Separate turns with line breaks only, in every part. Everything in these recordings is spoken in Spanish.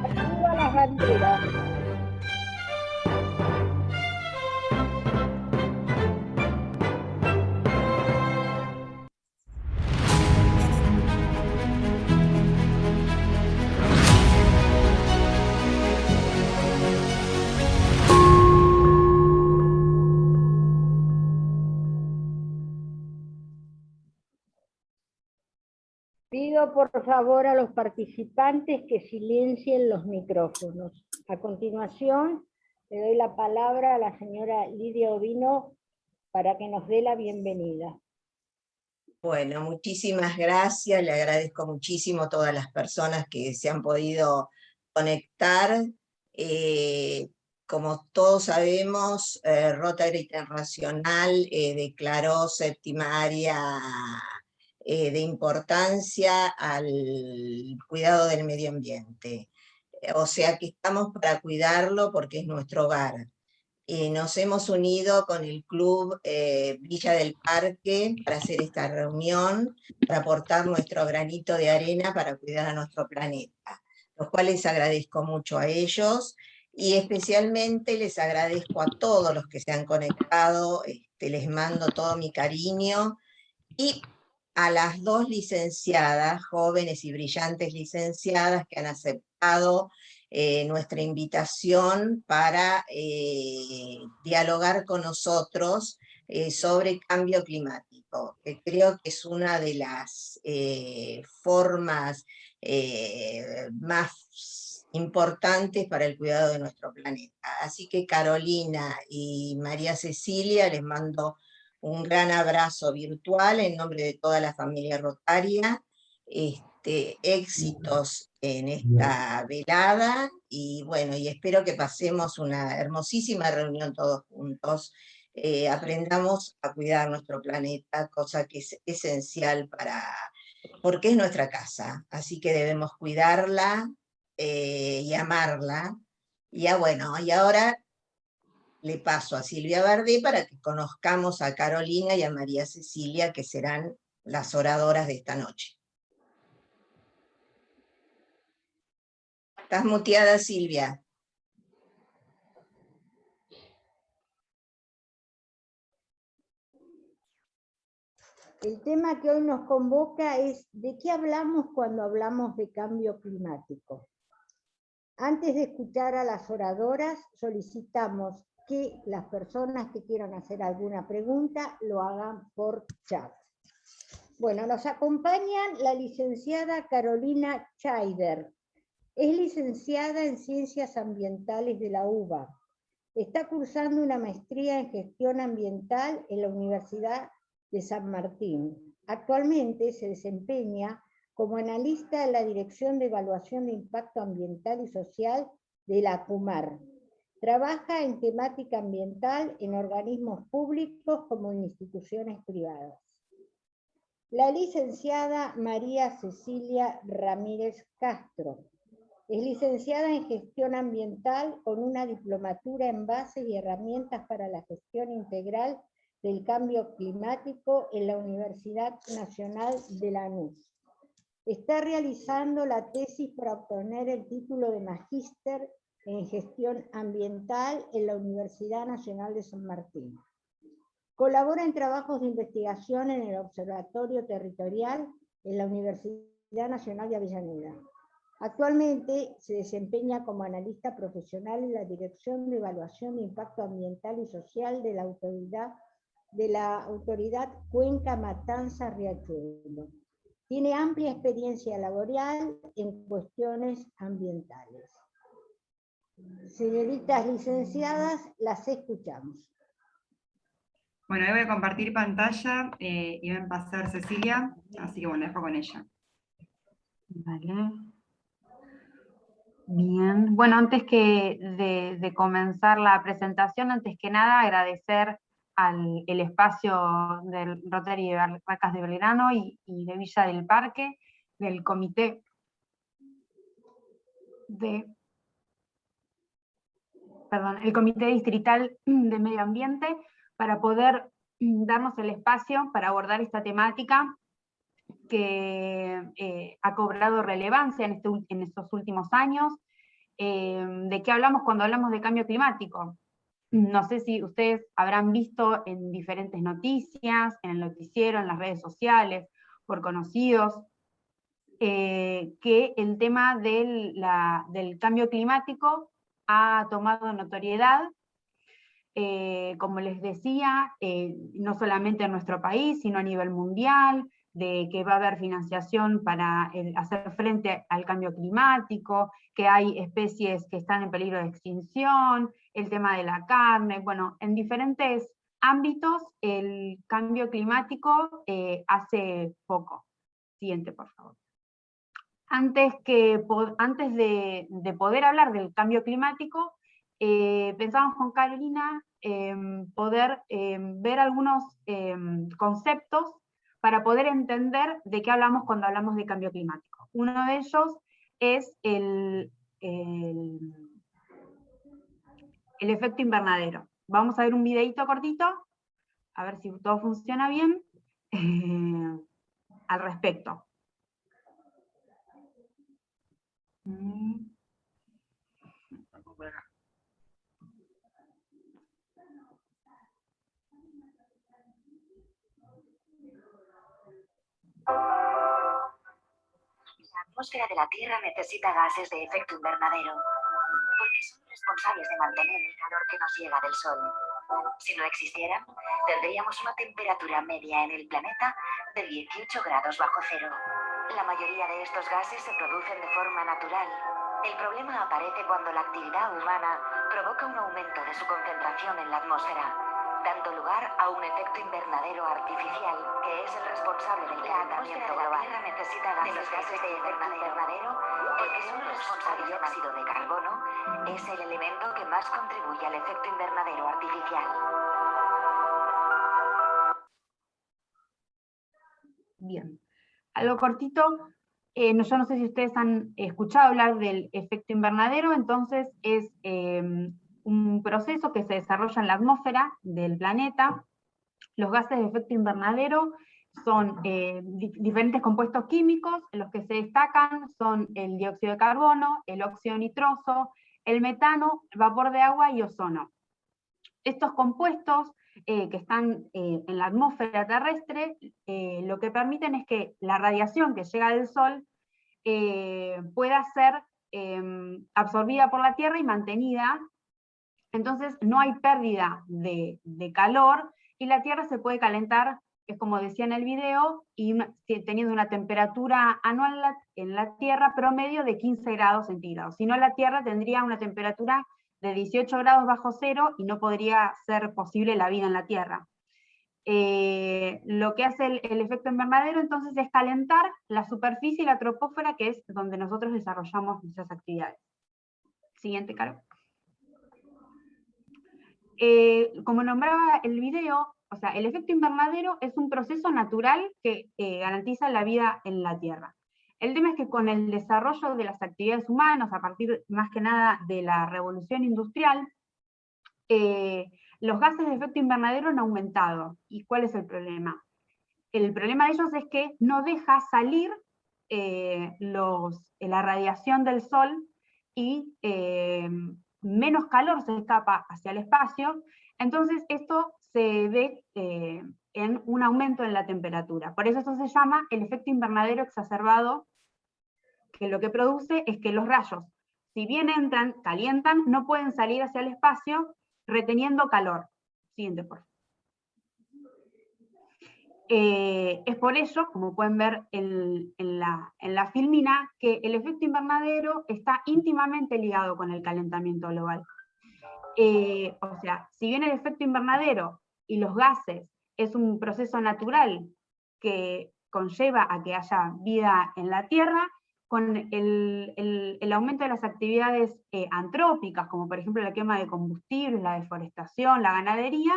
Arriba las banderas. Pido por favor a los participantes que silencien los micrófonos. A continuación, le doy la palabra a la señora Lidia Ovino para que nos dé la bienvenida.
Bueno, muchísimas gracias, le agradezco muchísimo a todas las personas que se han podido conectar. Como todos sabemos, Rotary Internacional declaró séptima área de importancia al cuidado del medio ambiente. O sea que estamos para cuidarlo porque es nuestro hogar. Nos hemos unido con el Club Villa del Parque para hacer esta reunión, para aportar nuestro granito de arena para cuidar a nuestro planeta, los cuales agradezco mucho a ellos y especialmente les agradezco a todos los que se han conectado, les mando todo mi cariño, y a las dos licenciadas, jóvenes y brillantes licenciadas que han aceptado nuestra invitación para dialogar con nosotros sobre cambio climático, que creo que es una de las formas más importantes para el cuidado de nuestro planeta. Así que Carolina y María Cecilia, les mando un gran abrazo virtual en nombre de toda la familia Rotaria. Éxitos en esta velada y bueno, y espero que pasemos una hermosísima reunión todos juntos. Aprendamos a cuidar nuestro planeta, cosa que es esencial porque es nuestra casa, así que debemos cuidarla y amarla. Y bueno, y ahora le paso a Silvia Bardé para que conozcamos a Carolina y a María Cecilia, que serán las oradoras de esta noche. Estás muteada, Silvia.
El tema que hoy nos convoca es ¿de qué hablamos cuando hablamos de cambio climático? Antes de escuchar a las oradoras, solicitamos que las personas que quieran hacer alguna pregunta lo hagan por chat. Bueno, nos acompañan la licenciada Carolina Scheider. Es licenciada en Ciencias Ambientales de la UBA. Está cursando una maestría en Gestión Ambiental en la Universidad de San Martín. Actualmente se desempeña como analista en la Dirección de Evaluación de Impacto Ambiental y Social de la ACUMAR. Trabaja en temática ambiental en organismos públicos como en instituciones privadas. La licenciada María Cecilia Ramírez Castro es licenciada en Gestión Ambiental con una diplomatura en Bases y Herramientas para la Gestión Integral del Cambio Climático en la Universidad Nacional de Lanús. Está realizando la tesis para obtener el título de Magíster en Gestión Ambiental en la Universidad Nacional de San Martín. Colabora en trabajos de investigación en el Observatorio Territorial en la Universidad Nacional de Avellaneda. Actualmente se desempeña como analista profesional en la Dirección de Evaluación de Impacto Ambiental y Social de la Autoridad Cuenca Matanza Riachuelo. Tiene amplia experiencia laboral en cuestiones ambientales. Señoritas licenciadas, las escuchamos.
Bueno, ahí voy a compartir pantalla y va a pasar Cecilia, así que bueno, dejo con ella.
Vale. Bien, bueno, antes de comenzar la presentación, antes que nada agradecer el espacio del Rotary de Barracas de Belgrano y de Villa del Parque, del Comité el Comité Distrital de Medio Ambiente, para poder darnos el espacio para abordar esta temática que ha cobrado relevancia en estos últimos años. ¿De qué hablamos cuando hablamos de cambio climático? No sé si ustedes habrán visto en diferentes noticias, en el noticiero, en las redes sociales, por conocidos, que el tema del cambio climático ha tomado notoriedad, como les decía, no solamente en nuestro país, sino a nivel mundial, de que va a haber financiación para hacer frente al cambio climático, que hay especies que están en peligro de extinción, el tema de la carne, bueno, en diferentes ámbitos el cambio climático hace poco. Siguiente, por favor. Antes de poder hablar del cambio climático, pensamos con Carolina poder ver algunos conceptos para poder entender de qué hablamos cuando hablamos de cambio climático. Uno de ellos es el efecto invernadero. Vamos a ver un videito cortito, a ver si todo funciona bien, al respecto.
La atmósfera de la Tierra necesita gases de efecto invernadero, porque son responsables de mantener el calor que nos llega del Sol. Si no existieran, tendríamos una temperatura media en el planeta de 18 grados bajo cero. La mayoría de estos gases se producen de forma natural. El problema aparece cuando la actividad humana provoca un aumento de su concentración en la atmósfera, dando lugar a un efecto invernadero artificial, que es el responsable del calentamiento global. La Tierra necesita gases de efecto invernadero, porque son responsables del dióxido de carbono, es el elemento que más contribuye al efecto invernadero artificial.
Bien, algo cortito. Yo no sé si ustedes han escuchado hablar del efecto invernadero, entonces es un proceso que se desarrolla en la atmósfera del planeta. Los gases de efecto invernadero son diferentes compuestos químicos. Los que se destacan son el dióxido de carbono, el óxido nitroso, el metano, vapor de agua y ozono. Estos compuestos que están en la atmósfera terrestre, lo que permiten es que la radiación que llega del Sol pueda ser absorbida por la Tierra y mantenida. Entonces no hay pérdida de calor y la Tierra se puede calentar, es como decía en el video, y teniendo una temperatura anual en la Tierra promedio de 15 grados centígrados. Si no, la Tierra tendría una temperatura de 18 grados bajo cero y no podría ser posible la vida en la Tierra. Lo que hace el efecto invernadero entonces es calentar la superficie y la troposfera, que es donde nosotros desarrollamos nuestras actividades. Siguiente, Caro. Como nombraba el video, o sea, el efecto invernadero es un proceso natural que garantiza la vida en la Tierra. El tema es que con el desarrollo de las actividades humanas, a partir más que nada de la revolución industrial, los gases de efecto invernadero han aumentado. ¿Y cuál es el problema? El problema de ellos es que no deja salir la radiación del Sol y menos calor se escapa hacia el espacio, entonces esto se ve en un aumento en la temperatura. Por eso esto se llama el efecto invernadero exacerbado, que lo que produce es que los rayos, si bien entran, calientan, no pueden salir hacia el espacio reteniendo calor. Siguiente, por favor. Es por ello, como pueden ver en la filmina, que el efecto invernadero está íntimamente ligado con el calentamiento global. O sea, si bien el efecto invernadero y los gases es un proceso natural que conlleva a que haya vida en la Tierra, con el aumento de las actividades antrópicas, como por ejemplo la quema de combustibles, la deforestación, la ganadería,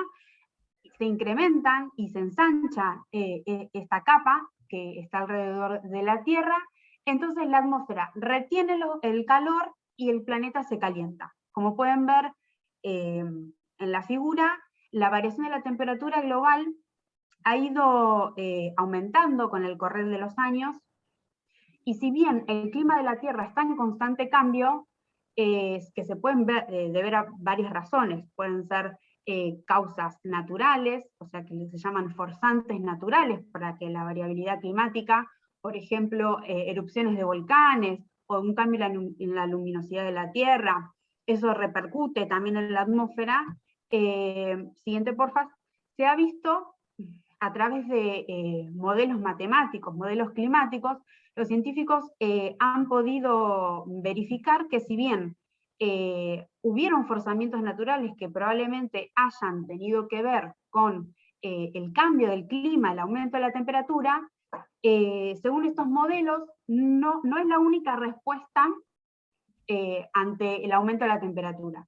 se incrementan y se ensancha esta capa que está alrededor de la Tierra, entonces la atmósfera retiene el calor y el planeta se calienta. Como pueden ver en la figura, la variación de la temperatura global ha ido aumentando con el correr de los años, y si bien el clima de la Tierra está en constante cambio, que se pueden deber a varias razones, pueden ser causas naturales, o sea que se llaman forzantes naturales para que la variabilidad climática, por ejemplo, erupciones de volcanes, o un cambio en la luminosidad de la Tierra, eso repercute también en la atmósfera. Siguiente, porfa. Se ha visto a través de modelos matemáticos, modelos climáticos, los científicos han podido verificar que si bien hubieron forzamientos naturales que probablemente hayan tenido que ver con el cambio del clima, el aumento de la temperatura, según estos modelos, no es la única respuesta ante el aumento de la temperatura.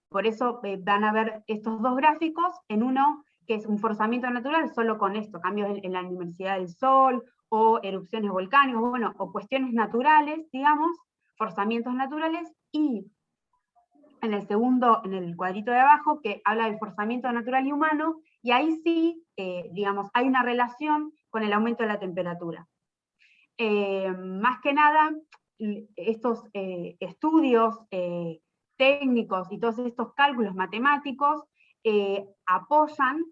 Por eso van a ver estos dos gráficos, en uno que es un forzamiento natural solo con esto, cambios en la luminosidad del sol, o erupciones volcánicas, bueno, o cuestiones naturales, digamos, forzamientos naturales, y en el segundo, en el cuadrito de abajo, que habla del forzamiento natural y humano, y ahí sí, digamos, hay una relación con el aumento de la temperatura. Más que nada, estos estudios técnicos y todos estos cálculos matemáticos apoyan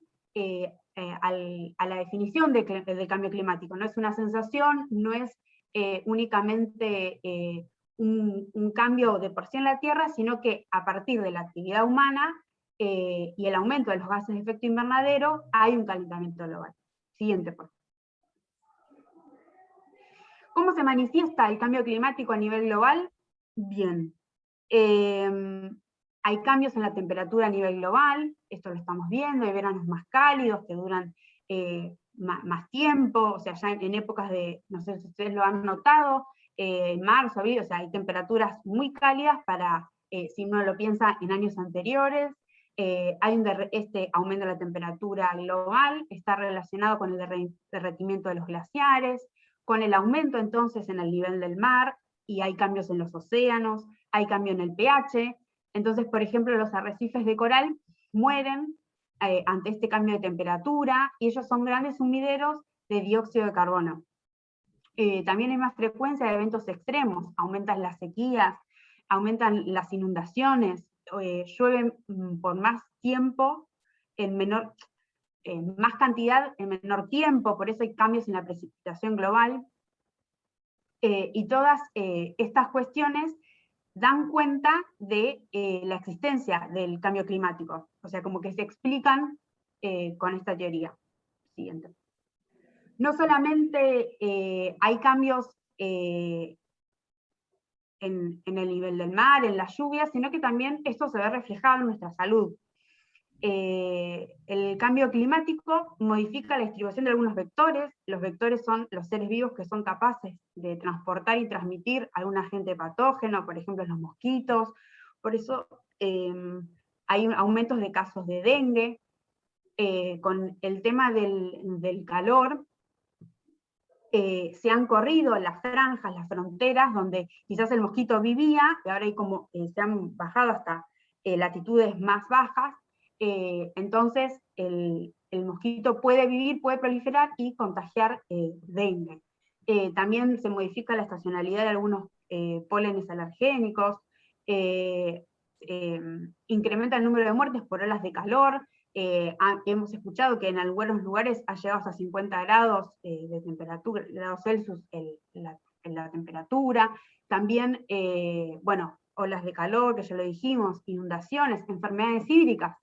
a la definición del cambio climático. No es una sensación, no es únicamente un cambio de por sí en la Tierra, sino que a partir de la actividad humana y el aumento de los gases de efecto invernadero, hay un calentamiento global. Siguiente, por favor. ¿Cómo se manifiesta el cambio climático a nivel global? Bien. Hay cambios en la temperatura a nivel global, esto lo estamos viendo, hay veranos más cálidos que duran más tiempo, o sea, ya en épocas de, no sé si ustedes lo han notado, marzo, abril, o sea, hay temperaturas muy cálidas para, si uno lo piensa, en años anteriores. Hay este aumento de la temperatura global, está relacionado con el derretimiento de los glaciares, con el aumento entonces en el nivel del mar, y hay cambios en los océanos, hay cambio en el pH. Entonces, por ejemplo, los arrecifes de coral mueren ante este cambio de temperatura, y ellos son grandes sumideros de dióxido de carbono. También hay más frecuencia de eventos extremos, aumentan las sequías, aumentan las inundaciones, llueven por más tiempo, en más cantidad, en menor tiempo, por eso hay cambios en la precipitación global, y todas estas cuestiones dan cuenta de la existencia del cambio climático, o sea, como que se explican con esta teoría. Siguiente. No solamente hay cambios en el nivel del mar, en las lluvias, sino que también esto se ve reflejado en nuestra salud. El cambio climático modifica la distribución de algunos vectores. Los vectores son los seres vivos que son capaces de transportar y transmitir algún agente patógeno, por ejemplo los mosquitos. Por eso hay aumentos de casos de dengue. Con el tema del calor, se han corrido las franjas, las fronteras, donde quizás el mosquito vivía, y ahora hay como, se han bajado hasta latitudes más bajas. Entonces el mosquito puede vivir, puede proliferar y contagiar dengue. También se modifica la estacionalidad de algunos pólenes alergénicos, incrementa el número de muertes por olas de calor. Hemos escuchado que en algunos lugares ha llegado hasta 50 grados de temperatura, grados Celsius en la temperatura. También, bueno, olas de calor, que ya lo dijimos, inundaciones, enfermedades hídricas.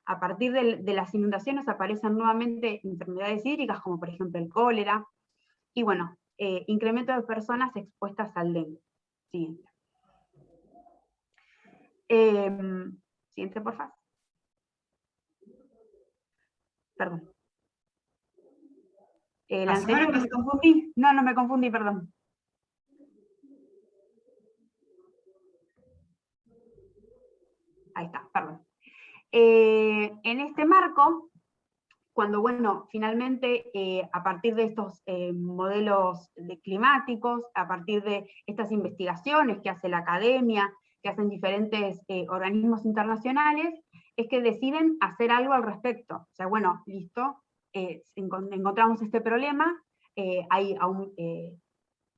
A partir de las inundaciones aparecen nuevamente enfermedades hídricas, como por ejemplo el cólera, y bueno, incremento de personas expuestas al dengue. Siguiente. Siguiente, por favor. Perdón. La anterior me confundí. No me confundí, perdón. Ahí está, perdón. En este marco, cuando, bueno, finalmente, a partir de estos modelos climáticos, a partir de estas investigaciones que hace la academia, que hacen diferentes organismos internacionales, es que deciden hacer algo al respecto. O sea, bueno, listo, encontramos este problema, hay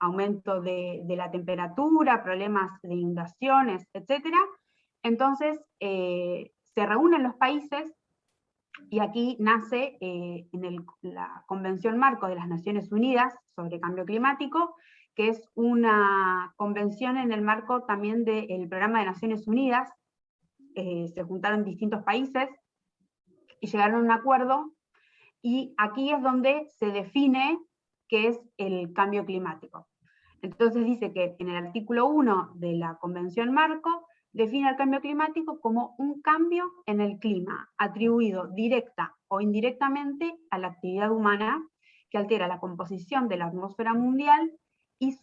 aumento de la temperatura, problemas de inundaciones, etc. Entonces, se reúnen los países, y aquí nace la Convención Marco de las Naciones Unidas sobre Cambio Climático, que es una convención en el marco también del Programa de Naciones Unidas. Se juntaron distintos países y llegaron a un acuerdo, y aquí es donde se define qué es el cambio climático. Entonces dice que en el artículo 1 de la Convención Marco define el cambio climático como un cambio en el clima, atribuido directa o indirectamente a la actividad humana, que altera la composición de la atmósfera mundial y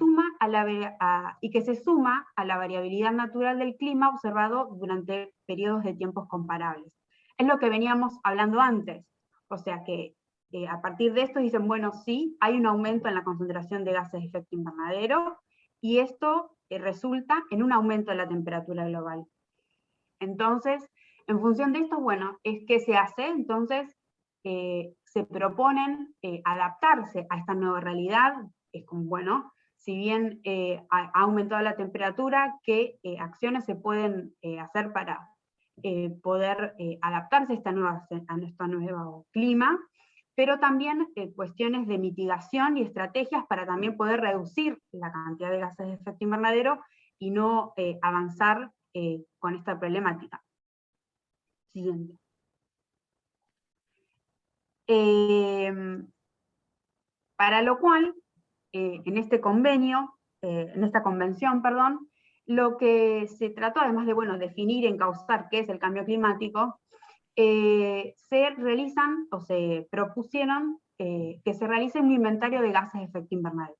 que se suma a la variabilidad natural del clima observado durante periodos de tiempos comparables. Es lo que veníamos hablando antes, o sea que a partir de esto dicen, bueno, sí, hay un aumento en la concentración de gases de efecto invernadero, y esto resulta en un aumento de la temperatura global. Entonces, en función de esto, bueno, ¿qué se hace? Entonces, se proponen adaptarse a esta nueva realidad. Es como, bueno, si bien ha aumentado la temperatura, ¿qué acciones se pueden hacer para poder adaptarse a este nuevo clima? Pero también cuestiones de mitigación y estrategias para también poder reducir la cantidad de gases de efecto invernadero y no avanzar con esta problemática. Siguiente. Para lo cual, en esta convención, perdón, lo que se trató, además de, bueno, definir y encauzar qué es el cambio climático, se realizan, o se propusieron, que se realice un inventario de gases de efecto invernadero.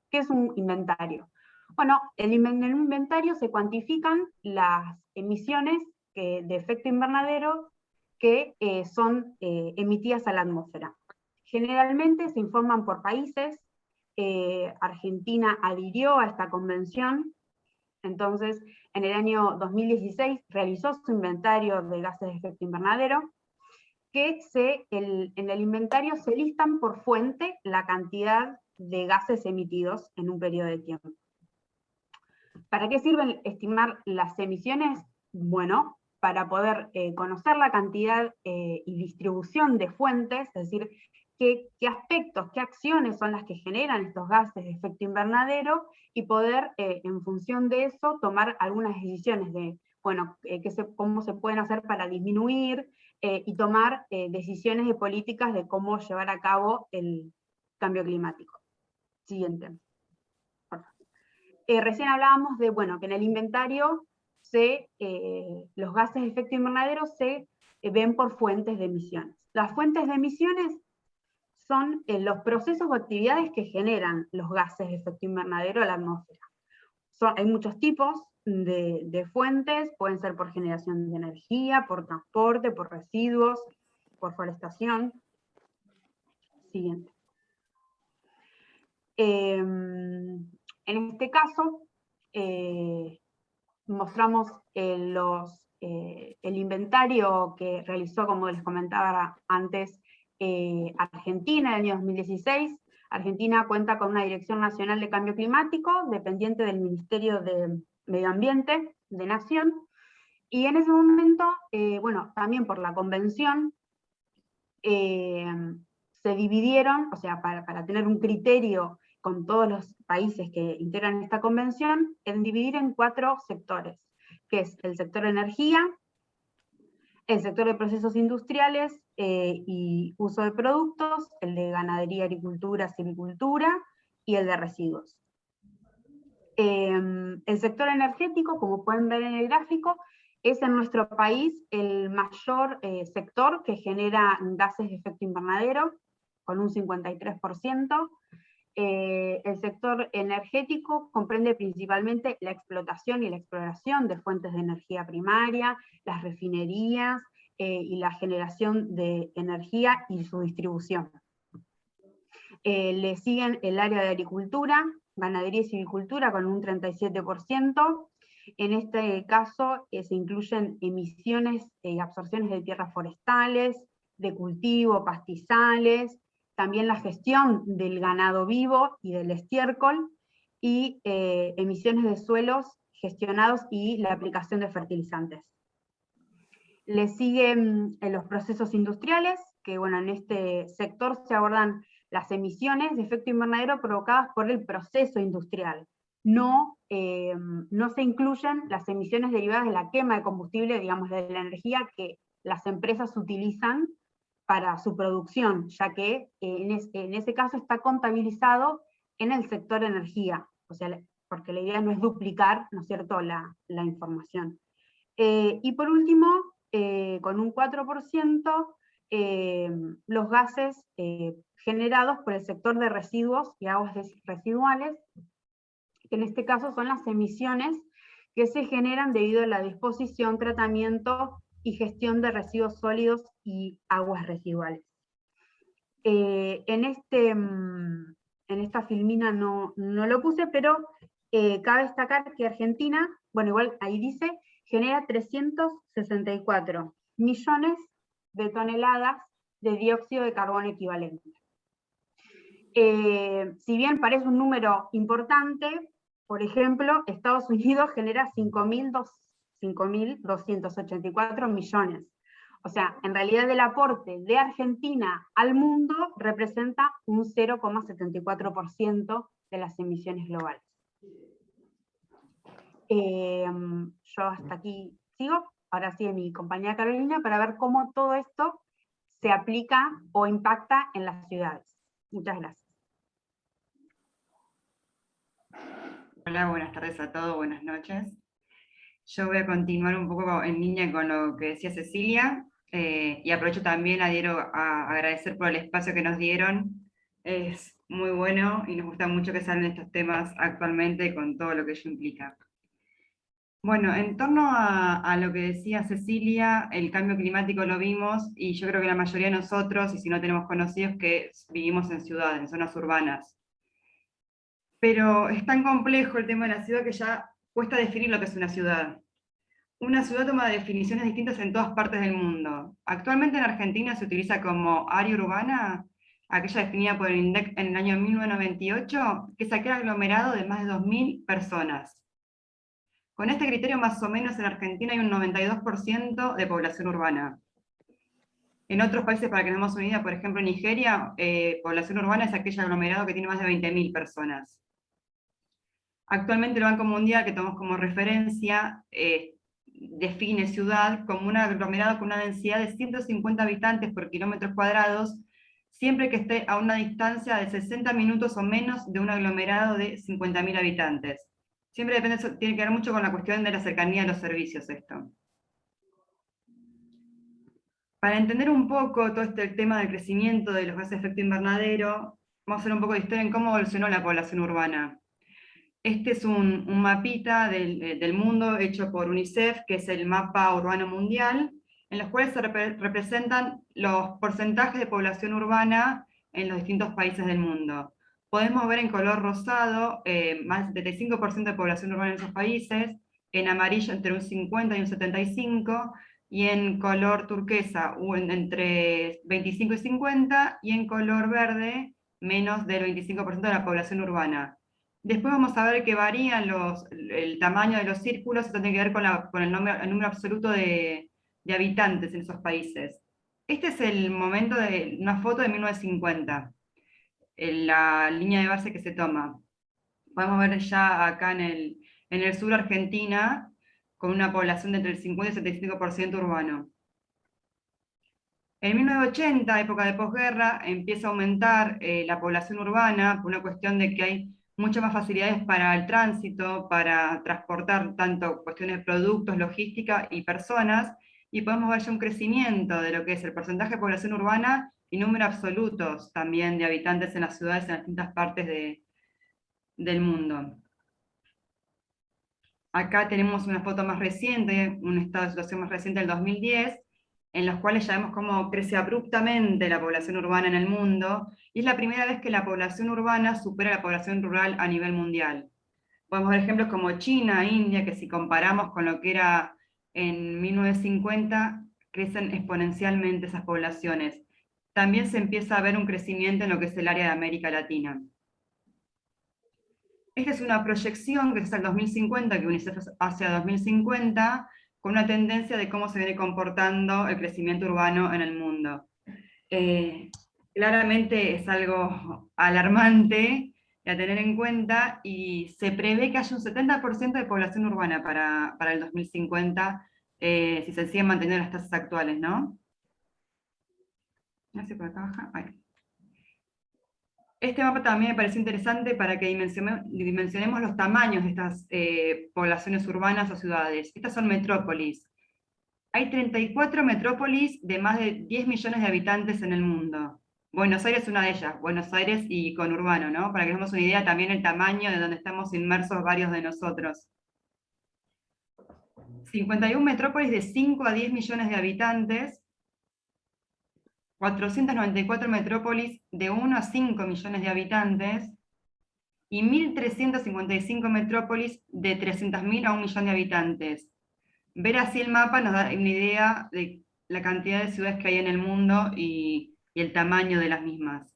¿Qué es un inventario? Bueno, en el inventario se cuantifican las emisiones de efecto invernadero que son emitidas a la atmósfera. Generalmente se informan por países. Argentina adhirió a esta convención. Entonces, en el año 2016 realizó su inventario de gases de efecto invernadero, que en el inventario se listan por fuente la cantidad de gases emitidos en un periodo de tiempo. ¿Para qué sirven estimar las emisiones? Bueno, para poder conocer la cantidad y distribución de fuentes, es decir, qué aspectos, qué acciones son las que generan estos gases de efecto invernadero, y poder, en función de eso, tomar algunas decisiones de, bueno, cómo se pueden hacer para disminuir, y tomar decisiones de políticas de cómo llevar a cabo el cambio climático. Siguiente. Recién hablábamos de, bueno, que en el inventario los gases de efecto invernadero se ven por fuentes de emisiones. Las fuentes de emisiones son los procesos o actividades que generan los gases de efecto invernadero a la atmósfera. Hay muchos tipos de fuentes, pueden ser por generación de energía, por transporte, por residuos, por forestación. Siguiente. En este caso, mostramos el inventario que realizó, como les comentaba antes, Argentina en el año 2016. Argentina cuenta con una Dirección Nacional de Cambio Climático, dependiente del Ministerio de Medio Ambiente de Nación, y en ese momento, bueno, también por la convención, se dividieron, o sea, para tener un criterio con todos los países que integran esta convención, en dividir en 4 sectores, que es el sector de energía, el sector de procesos industriales y uso de productos, el de ganadería, agricultura, silvicultura, y el de residuos. El sector energético, como pueden ver en el gráfico, es en nuestro país el mayor sector que genera gases de efecto invernadero, con un 53%. El sector energético comprende principalmente la explotación y la exploración de fuentes de energía primaria, las refinerías y la generación de energía y su distribución. Le siguen el área de agricultura, ganadería y silvicultura con un 37%, En este caso se incluyen emisiones y absorciones de tierras forestales, de cultivo, pastizales, también la gestión del ganado vivo y del estiércol, y emisiones de suelos gestionados y la aplicación de fertilizantes. Le siguen los procesos industriales, que bueno, en este sector se abordan las emisiones de efecto invernadero provocadas por el proceso industrial. No se incluyen las emisiones derivadas de la quema de combustible, digamos, de la energía que las empresas utilizan para su producción, ya que en ese caso está contabilizado en el sector energía, o sea, porque la idea no es duplicar, ¿no es cierto?, la información. Y por último, con un 4%, los gases generados por el sector de residuos y aguas residuales, que en este caso son las emisiones que se generan debido a la disposición, tratamiento y gestión de residuos sólidos y aguas residuales. En esta filmina no lo puse, pero cabe destacar que Argentina, bueno, igual ahí dice, genera 364 millones de toneladas de dióxido de carbono equivalente. Si bien parece un número importante, por ejemplo, Estados Unidos genera 5.284 millones. O sea, en realidad el aporte de Argentina al mundo representa un 0,74% de las emisiones globales. Yo hasta aquí sigo, ahora sigue mi compañera Carolina para ver cómo todo esto se aplica o impacta en las ciudades. Muchas gracias.
Hola, buenas tardes a todos, buenas noches. Yo voy a continuar un poco en línea con lo que decía Cecilia, y aprovecho también, adhiero a agradecer por el espacio que nos dieron. Es muy bueno y nos gusta mucho que salen estos temas actualmente con todo lo que ello implica. Bueno, en torno a lo que decía Cecilia, el cambio climático lo vimos, y yo creo que la mayoría de nosotros, y si no tenemos conocidos, que vivimos en ciudades, en zonas urbanas. Pero es tan complejo el tema de la ciudad que ya cuesta definir lo que es una ciudad. Una ciudad toma definiciones distintas en todas partes del mundo. Actualmente en Argentina se utiliza como área urbana, aquella definida por el INDEC en el año 1998, que es aquel aglomerado de más de 2.000 personas. Con este criterio, más o menos en Argentina hay un 92% de población urbana. En otros países, para que nos demos una idea, por ejemplo en Nigeria, población urbana es aquel aglomerado que tiene más de 20.000 personas. Actualmente el Banco Mundial, que tomamos como referencia, define ciudad como un aglomerado con una densidad de 150 habitantes por kilómetros cuadrados, siempre que esté a una distancia de 60 minutos o menos de un aglomerado de 50.000 habitantes. Siempre depende, tiene que ver mucho con la cuestión de la cercanía de los servicios esto. Para entender un poco todo este tema del crecimiento de los gases de efecto invernadero, vamos a hacer un poco de historia en cómo evolucionó la población urbana. Este es un mapita del mundo hecho por UNICEF, que es el mapa urbano mundial, en los cuales se representan los porcentajes de población urbana en los distintos países del mundo. Podemos ver en color rosado más del 75% de población urbana en esos países, en amarillo entre un 50 y un 75%, y en color turquesa entre 25 y 50, y en color verde menos del 25% de la población urbana. Después vamos a ver que varían el tamaño de los círculos, esto tiene que ver con el número absoluto de habitantes en esos países. Este es el momento de una foto de 1950, en la línea de base que se toma. Podemos ver ya acá en el sur Argentina, con una población de entre el 50 y el 75% urbano. En 1980, época de posguerra, empieza a aumentar la población urbana por una cuestión de que hay muchas más facilidades para el tránsito, para transportar tanto cuestiones de productos, logística y personas, y podemos ver ya un crecimiento de lo que es el porcentaje de población urbana y números absolutos también de habitantes en las ciudades en las distintas partes del mundo. Acá tenemos una foto más reciente, un estado de situación más reciente del 2010, en los cuales ya vemos cómo crece abruptamente la población urbana en el mundo, y es la primera vez que la población urbana supera la población rural a nivel mundial. Podemos ver ejemplos como China, India, que si comparamos con lo que era en 1950, crecen exponencialmente esas poblaciones. También se empieza a ver un crecimiento en lo que es el área de América Latina. Esta es una proyección que es al 2050, que UNICEF hace a 2050, con una tendencia de cómo se viene comportando el crecimiento urbano en el mundo. Claramente es algo alarmante a tener en cuenta, y se prevé que haya un 70% de población urbana para el 2050, si se siguen manteniendo las tasas actuales, ¿no? No sé, por acá baja. Ahí. Este mapa también me pareció interesante para que dimensionemos los tamaños de estas poblaciones urbanas o ciudades. Estas son metrópolis. Hay 34 metrópolis de más de 10 millones de habitantes en el mundo. Buenos Aires es una de ellas, Buenos Aires y conurbano, ¿no? Para que nos demos una idea también el tamaño de donde estamos inmersos varios de nosotros. 51 metrópolis de 5 a 10 millones de habitantes, 494 metrópolis de 1 a 5 millones de habitantes, y 1.355 metrópolis de 300.000 a 1 millón de habitantes. Ver así el mapa nos da una idea de la cantidad de ciudades que hay en el mundo y el tamaño de las mismas.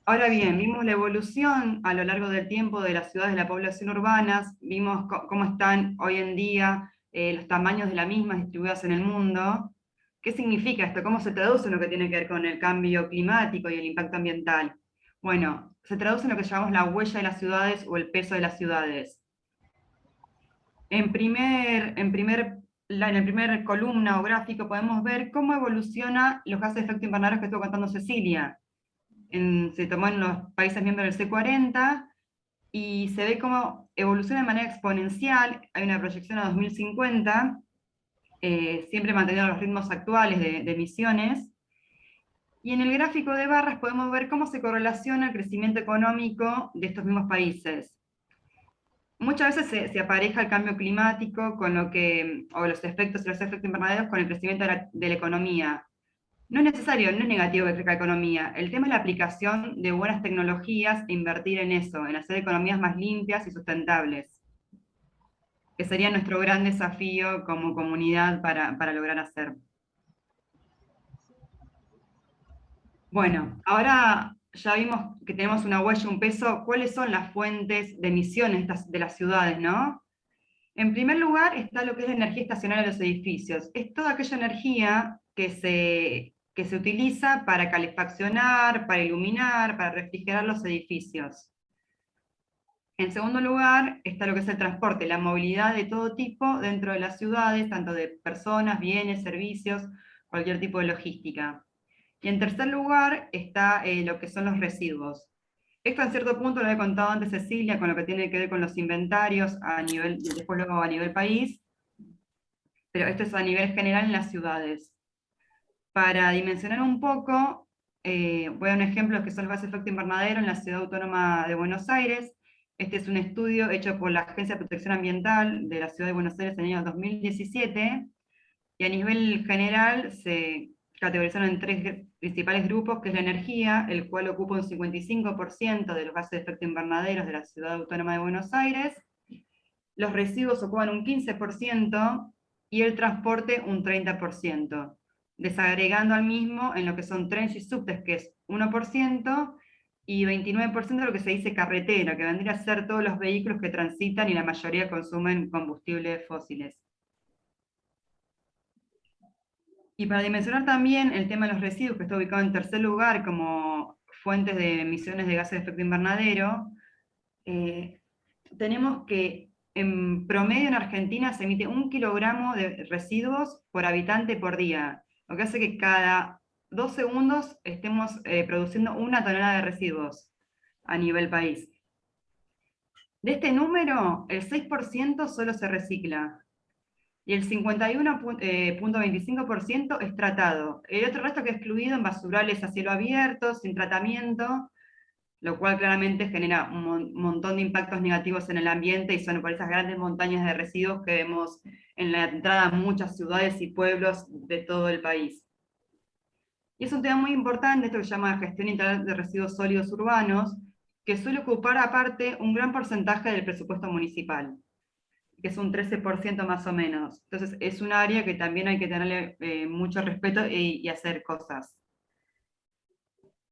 Ahora bien, vimos la evolución a lo largo del tiempo de las ciudades de la población urbanas, vimos cómo están hoy en día los tamaños de las mismas distribuidas en el mundo. ¿Qué significa esto? ¿Cómo se traduce en lo que tiene que ver con el cambio climático y el impacto ambiental? Bueno, se traduce en lo que llamamos la huella de las ciudades o el peso de las ciudades. En el primer columna o gráfico podemos ver cómo evoluciona los gases de efecto invernadero que estuvo contando Cecilia. Se tomó en los países miembros del C40, y se ve cómo evoluciona de manera exponencial. Hay una proyección a 2050, siempre manteniendo los ritmos actuales de emisiones. Y en el gráfico de barras podemos ver cómo se correlaciona el crecimiento económico de estos mismos países. Muchas veces se apareja el cambio climático con o los efectos invernaderos con el crecimiento de la economía. No es necesario, no es negativo que crezca la economía. El tema es la aplicación de buenas tecnologías e invertir en eso, en hacer economías más limpias y sustentables, que sería nuestro gran desafío como comunidad para lograr hacer. Bueno, ahora ya vimos que tenemos una huella, un peso. ¿Cuáles son las fuentes de emisiones de las ciudades, no? En primer lugar está lo que es la energía estacionaria de los edificios. Es toda aquella energía que se utiliza para calefaccionar, para iluminar, para refrigerar los edificios. En segundo lugar está lo que es el transporte, la movilidad de todo tipo dentro de las ciudades, tanto de personas, bienes, servicios, cualquier tipo de logística. Y en tercer lugar está lo que son los residuos. Esto en cierto punto lo había contado antes Cecilia, con lo que tiene que ver con los inventarios, después luego a nivel país, pero esto es a nivel general en las ciudades. Para dimensionar un poco, voy a dar un ejemplo que son los gases de efecto invernadero en la Ciudad Autónoma de Buenos Aires. Este es un estudio hecho por la Agencia de Protección Ambiental de la Ciudad de Buenos Aires en el año 2017, y a nivel general se categorizaron en tres principales grupos, que es la energía, el cual ocupa un 55% de los gases de efecto invernadero de la Ciudad Autónoma de Buenos Aires, los residuos ocupan un 15%, y el transporte un 30%, desagregando al mismo en lo que son trenes y subtes, que es 1%, y 29% de lo que se dice carretera, que vendría a ser todos los vehículos que transitan y la mayoría consumen combustibles fósiles. Y para dimensionar también el tema de los residuos, que está ubicado en tercer lugar como fuentes de emisiones de gases de efecto invernadero, tenemos que en promedio en Argentina se emite 1 kilogramo de residuos por habitante por día, lo que hace que cada 2 segundos estemos produciendo 1 tonelada de residuos a nivel país. De este número, el 6% solo se recicla, y el 51.25% es tratado. El otro resto queda excluido en basurales a cielo abierto, sin tratamiento, lo cual claramente genera un montón de impactos negativos en el ambiente, y son por esas grandes montañas de residuos que vemos en la entrada a muchas ciudades y pueblos de todo el país. Y es un tema muy importante, esto que se llama gestión integral de residuos sólidos urbanos, que suele ocupar aparte un gran porcentaje del presupuesto municipal, que es un 13% más o menos. Entonces es un área que también hay que tenerle mucho respeto y hacer cosas.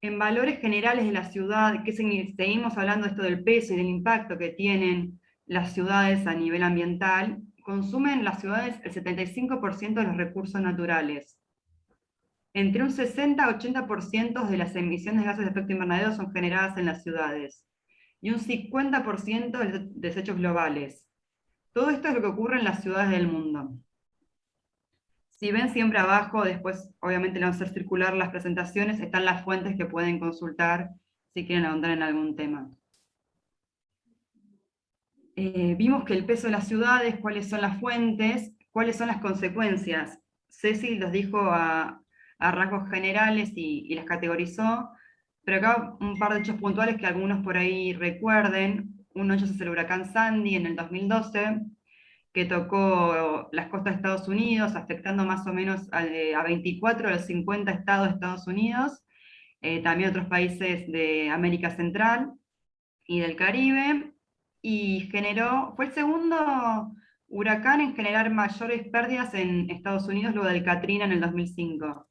En valores generales de la ciudad, seguimos hablando de esto del peso y del impacto que tienen las ciudades a nivel ambiental, consumen las ciudades el 75% de los recursos naturales. Entre un 60 a 80% de las emisiones de gases de efecto invernadero son generadas en las ciudades, y un 50% de desechos globales. Todo esto es lo que ocurre en las ciudades del mundo. Si ven siempre abajo, después obviamente le vamos a hacer circular las presentaciones, están las fuentes que pueden consultar si quieren ahondar en algún tema. Vimos que el peso de las ciudades, cuáles son las fuentes, cuáles son las consecuencias. Ceci los dijo a rasgos generales y las categorizó, pero acá un par de hechos puntuales que algunos por ahí recuerden. Uno de ellos es el huracán Sandy en el 2012, que tocó las costas de Estados Unidos, afectando más o menos a 24 de los 50 estados de Estados Unidos, también otros países de América Central y del Caribe, y fue el segundo huracán en generar mayores pérdidas en Estados Unidos luego del Katrina en el 2005.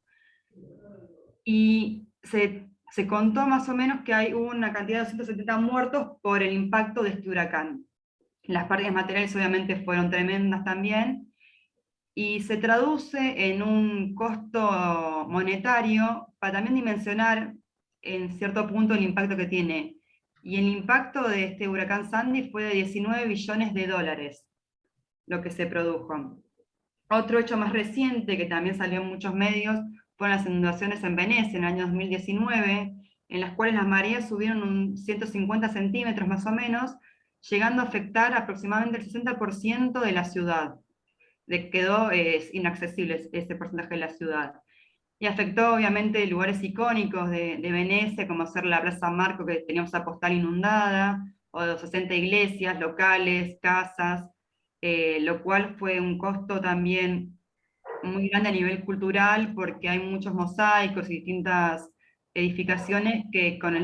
Y se contó más o menos que hubo una cantidad de 270 muertos por el impacto de este huracán. Las pérdidas materiales obviamente fueron tremendas también, y se traduce en un costo monetario para también dimensionar en cierto punto el impacto que tiene. Y el impacto de este huracán Sandy fue de 19 billones de dólares, lo que se produjo. Otro hecho más reciente, que también salió en muchos medios, fueron las inundaciones en Venecia en el año 2019, en las cuales las mareas subieron un 150 centímetros más o menos, llegando a afectar aproximadamente el 60% de la ciudad. Quedó inaccesible ese porcentaje de la ciudad. Y afectó obviamente lugares icónicos de Venecia, como ser la Plaza Marco, que teníamos la postal inundada, o 60 iglesias, locales, casas, lo cual fue un costo también muy grande a nivel cultural, porque hay muchos mosaicos y distintas edificaciones que con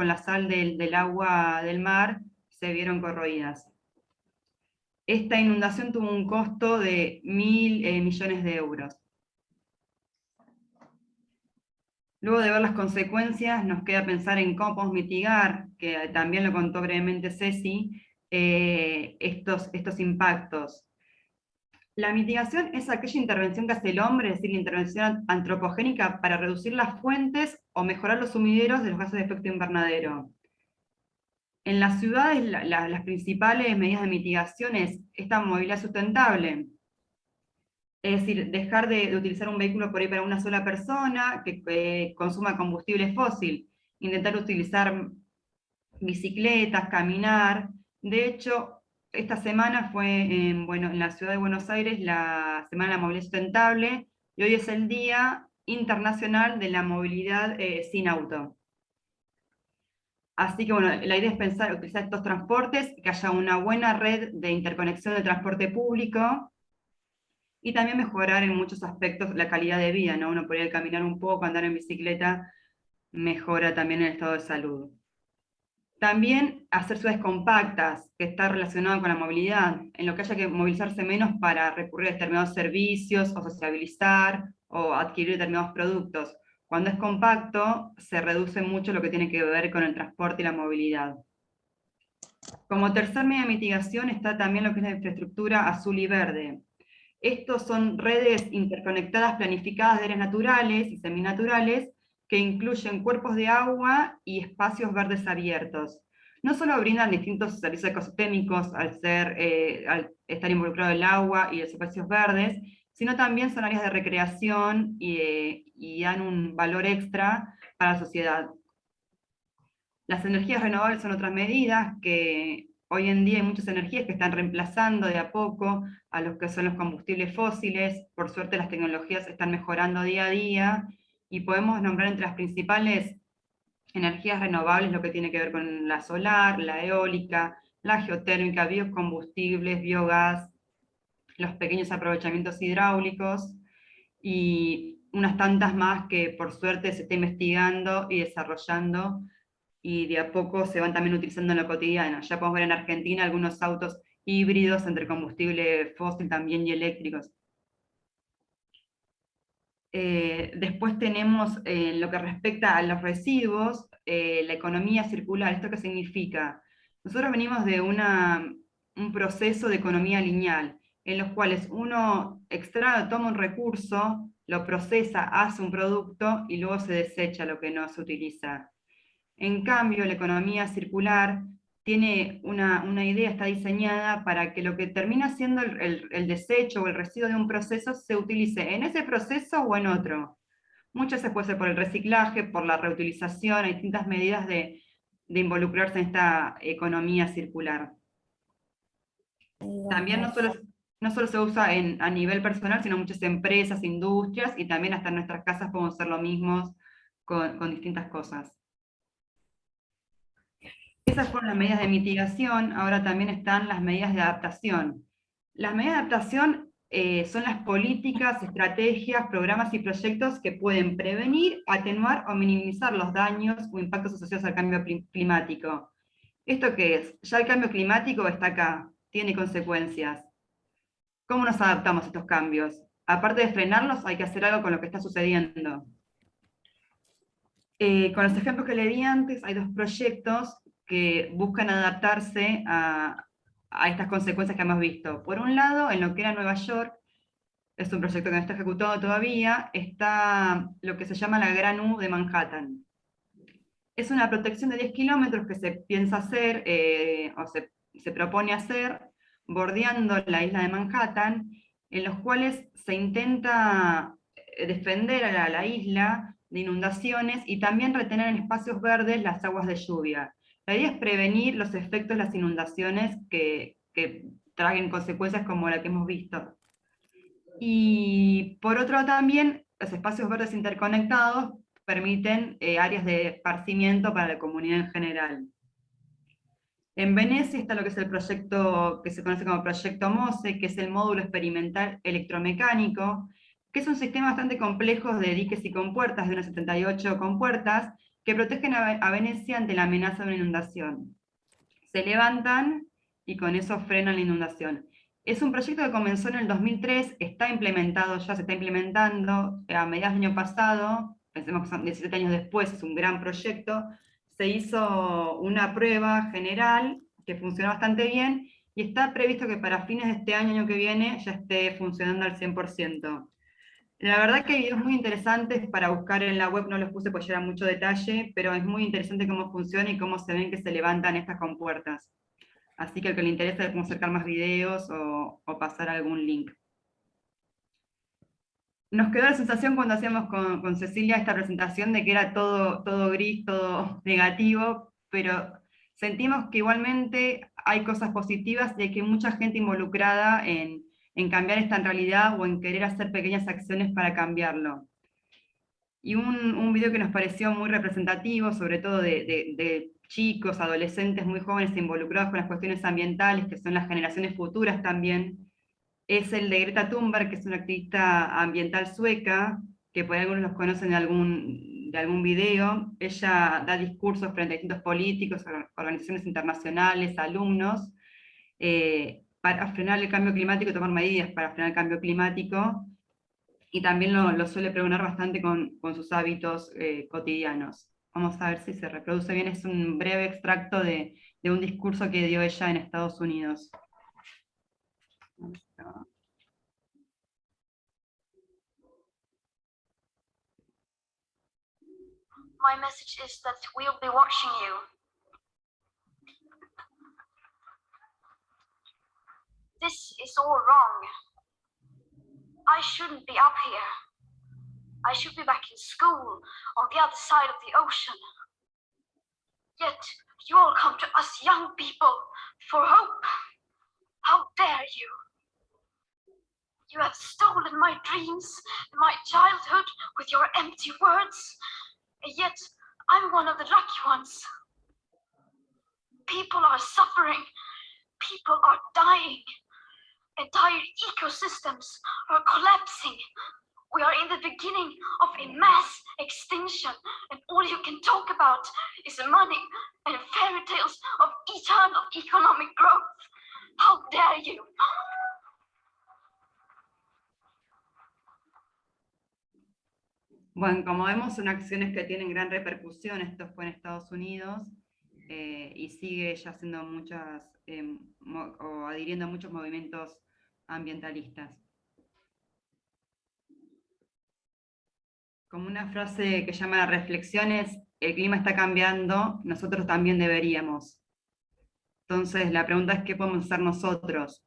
la sal del agua del mar se vieron corroídas. Esta inundación tuvo un costo de 1.000 millones de euros. Luego de ver las consecuencias, nos queda pensar en cómo podemos mitigar, que también lo contó brevemente Ceci, estos impactos. La mitigación es aquella intervención que hace el hombre, es decir, la intervención antropogénica para reducir las fuentes o mejorar los sumideros de los gases de efecto invernadero. En las ciudades, las principales medidas de mitigación es esta movilidad sustentable. Es decir, dejar de utilizar un vehículo por ahí para una sola persona que consuma combustible fósil. Intentar utilizar bicicletas, caminar. De hecho, esta semana fue en la ciudad de Buenos Aires la Semana de la Movilidad Sustentable, y hoy es el Día Internacional de la Movilidad sin Auto. Así que bueno, la idea es utilizar estos transportes, que haya una buena red de interconexión de transporte público, y también mejorar en muchos aspectos la calidad de vida, ¿no? Uno podría caminar un poco, andar en bicicleta, mejora también el estado de salud. También hacer ciudades compactas, que está relacionado con la movilidad, en lo que haya que movilizarse menos para recurrir a determinados servicios, o sociabilizar, o adquirir determinados productos. Cuando es compacto, se reduce mucho lo que tiene que ver con el transporte y la movilidad. Como tercer medio de mitigación está también lo que es la infraestructura azul y verde. Estos son redes interconectadas planificadas de áreas naturales y seminaturales que incluyen cuerpos de agua y espacios verdes abiertos. No solo brindan distintos servicios ecosistémicos al estar involucrado el agua y los espacios verdes, sino también son áreas de recreación y dan un valor extra para la sociedad. Las energías renovables son otras medidas que hoy en día hay muchas energías que están reemplazando de a poco a los que son los combustibles fósiles. Por suerte las tecnologías están mejorando día a día, y podemos nombrar entre las principales energías renovables lo que tiene que ver con la solar, la eólica, la geotérmica, biocombustibles, biogás, los pequeños aprovechamientos hidráulicos, y unas tantas más que por suerte se está investigando y desarrollando y de a poco se van también utilizando en lo cotidiano. Ya podemos ver en Argentina algunos autos híbridos entre combustible fósil también y eléctricos. Después tenemos en lo que respecta a los residuos, la economía circular. ¿Esto qué significa? Nosotros venimos de un proceso de economía lineal, en los cuales uno extrae, toma un recurso, lo procesa, hace un producto y luego se desecha lo que no se utiliza. En cambio, la economía circular tiene una idea, está diseñada para que lo que termina siendo el desecho o el residuo de un proceso se utilice en ese proceso o en otro. Muchas veces puede ser por el reciclaje, por la reutilización, hay distintas medidas de involucrarse en esta economía circular. También no solo se usa a nivel personal, sino muchas empresas, industrias, y también hasta en nuestras casas podemos hacer lo mismo con distintas cosas. Esas fueron las medidas de mitigación, ahora también están las medidas de adaptación. Las medidas de adaptación son las políticas, estrategias, programas y proyectos que pueden prevenir, atenuar o minimizar los daños o impactos asociados al cambio climático. ¿Esto qué es? Ya el cambio climático está acá, tiene consecuencias. ¿Cómo nos adaptamos a estos cambios? Aparte de frenarlos, hay que hacer algo con lo que está sucediendo. Con los ejemplos que le di antes, hay dos proyectos que buscan adaptarse a estas consecuencias que hemos visto. Por un lado, en lo que era Nueva York, es un proyecto que no está ejecutado todavía, está lo que se llama la Gran U de Manhattan. Es una protección de 10 kilómetros que se piensa hacer, o se propone hacer, bordeando la isla de Manhattan, en los cuales se intenta defender a la isla de inundaciones y también retener en espacios verdes las aguas de lluvia. La idea es prevenir los efectos de las inundaciones que traigan consecuencias como la que hemos visto. Y por otro lado también, los espacios verdes interconectados permiten áreas de esparcimiento para la comunidad en general. En Venecia está lo que es el proyecto que se conoce como Proyecto MOSE, que es el módulo experimental electromecánico, que es un sistema bastante complejo de diques y compuertas, de unas 78 compuertas, que protegen a Venecia ante la amenaza de una inundación. Se levantan y con eso frenan la inundación. Es un proyecto que comenzó en el 2003, está implementado, ya se está implementando a mediados del año pasado, pensemos que son 17 años después, es un gran proyecto. Se hizo una prueba general que funcionó bastante bien y está previsto que para fines de este año que viene ya esté funcionando al 100%. La verdad que hay videos muy interesantes para buscar en la web, no los puse porque ya era mucho detalle, pero es muy interesante cómo funciona y cómo se ven que se levantan estas compuertas. Así que al que le interesa podemos acercar más videos o pasar algún link. Nos quedó la sensación cuando hacíamos con Cecilia esta presentación de que era todo gris, todo negativo, pero sentimos que igualmente hay cosas positivas y hay que mucha gente involucrada en cambiar esta realidad o en querer hacer pequeñas acciones para cambiarlo. Y un video que nos pareció muy representativo, sobre todo de chicos, adolescentes muy jóvenes involucrados con las cuestiones ambientales, que son las generaciones futuras también, es el de Greta Thunberg, que es una activista ambiental sueca, que por ahí algunos los conocen de algún video. Ella da discursos frente a distintos políticos, organizaciones internacionales, alumnos, para frenar el cambio climático, tomar medidas para frenar el cambio climático, y también lo suele pregonar bastante con sus hábitos cotidianos. Vamos a ver si se reproduce bien, es un breve extracto de un discurso que dio ella en Estados Unidos.
My message is that we'll be watching you. This is all wrong. I shouldn't be up here. I should be back in school on the other side of the ocean. Yet you all come to us young people for hope. How dare you? You have stolen my dreams, my childhood with your empty words. And yet I'm one of the lucky ones. People are suffering. People are dying. Entire ecosystems are collapsing. We are in the beginning of a mass extinction, and all you can talk about is money and fairy tales of eternal economic growth. How dare you?
Bueno, como vemos, son acciones que tienen gran repercusión. Esto fue en Estados Unidos y sigue ya haciendo muchas, o adhiriendo a muchos movimientos ambientalistas. Como una frase que llama a la reflexión es: el clima está cambiando, nosotros también deberíamos. Entonces la pregunta es: ¿qué podemos hacer nosotros?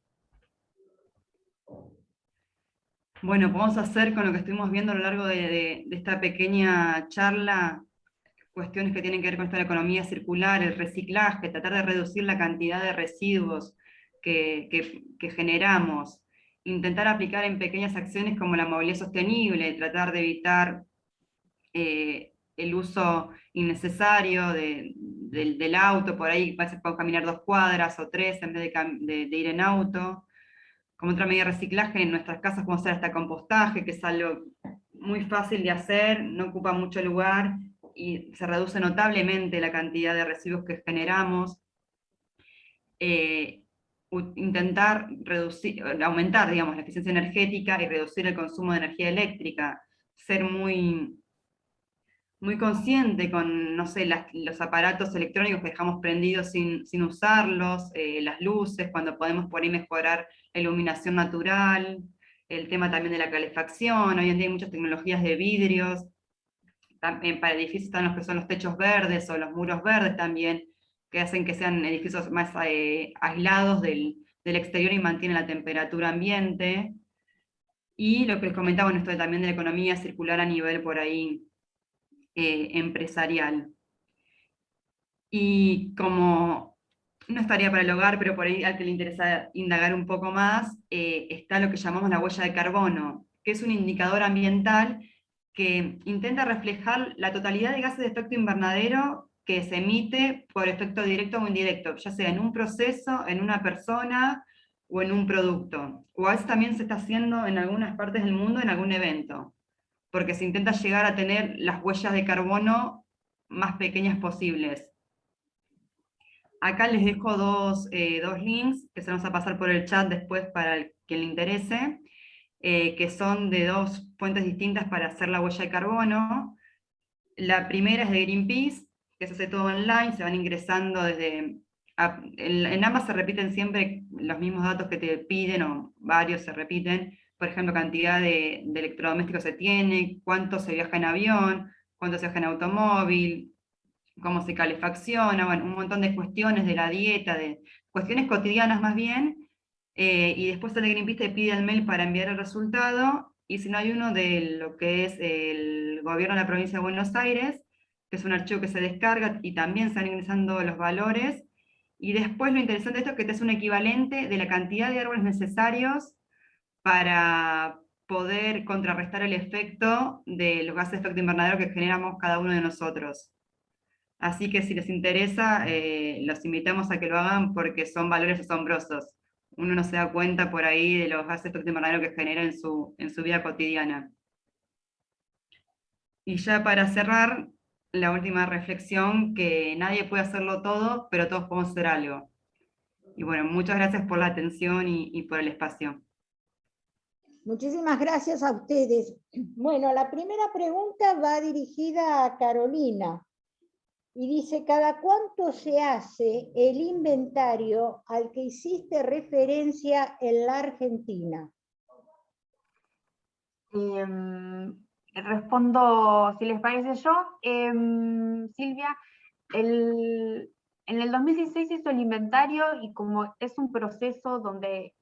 Bueno, podemos hacer con lo que estuvimos viendo a lo largo de esta pequeña charla, cuestiones que tienen que ver con esta economía circular, el reciclaje, tratar de reducir la cantidad de residuos que generamos, intentar aplicar en pequeñas acciones como la movilidad sostenible, tratar de evitar el uso innecesario del auto. Por ahí a veces podemos caminar 2 cuadras o 3 en vez de ir en auto. Como otra medida de reciclaje, en nuestras casas podemos hacer hasta compostaje, que es algo muy fácil de hacer, no ocupa mucho lugar y se reduce notablemente la cantidad de residuos que generamos. Intentar aumentar, digamos, la eficiencia energética y reducir el consumo de energía eléctrica, ser muy consciente con, no sé, los aparatos electrónicos que dejamos prendidos sin usarlos, las luces, cuando podemos por ahí mejorar la iluminación natural, el tema también de la calefacción. Hoy en día hay muchas tecnologías de vidrios, también para edificios están los que son los techos verdes o los muros verdes también, que hacen que sean edificios más aislados del exterior y mantienen la temperatura ambiente. Y lo que les comentaba, esto también de la economía circular a nivel por ahí empresarial. Y como no estaría para el hogar, pero por ahí al que le interesa indagar un poco más, está lo que llamamos la huella de carbono, que es un indicador ambiental que intenta reflejar la totalidad de gases de efecto invernadero que se emite por efecto directo o indirecto, ya sea en un proceso, en una persona o en un producto. O a veces también se está haciendo en algunas partes del mundo en algún evento, porque se intenta llegar a tener las huellas de carbono más pequeñas posibles. Acá les dejo dos links que se los vamos a pasar por el chat después para el que le interese, que son de 2 fuentes distintas para hacer la huella de carbono. La primera es de Greenpeace, que se hace todo online, se van ingresando desde... En ambas se repiten siempre los mismos datos que te piden, o varios se repiten. Por ejemplo, cantidad de electrodomésticos se tiene, cuánto se viaja en avión, cuánto se viaja en automóvil, cómo se calefacciona, bueno, un montón de cuestiones de la dieta, de cuestiones cotidianas más bien, y después el de Greenpeace te pide el mail para enviar el resultado, y si no hay uno de lo que es el gobierno de la provincia de Buenos Aires, que es un archivo que se descarga y también se van ingresando los valores, y después lo interesante de esto es que te es un equivalente de la cantidad de árboles necesarios para poder contrarrestar el efecto de los gases de efecto invernadero que generamos cada uno de nosotros. Así que si les interesa, los invitamos a que lo hagan porque son valores asombrosos. Uno no se da cuenta por ahí de los gases de efecto invernadero que genera en su vida cotidiana. Y ya para cerrar, la última reflexión, que nadie puede hacerlo todo, pero todos podemos hacer algo. Y bueno, muchas gracias por la atención y por el espacio.
Muchísimas gracias a ustedes. Bueno, la primera pregunta va dirigida a Carolina. Y dice: ¿cada cuánto se hace el inventario al que hiciste referencia en la Argentina?
Respondo, si les parece yo. Silvia, en el 2016 hizo el inventario, y como es un proceso donde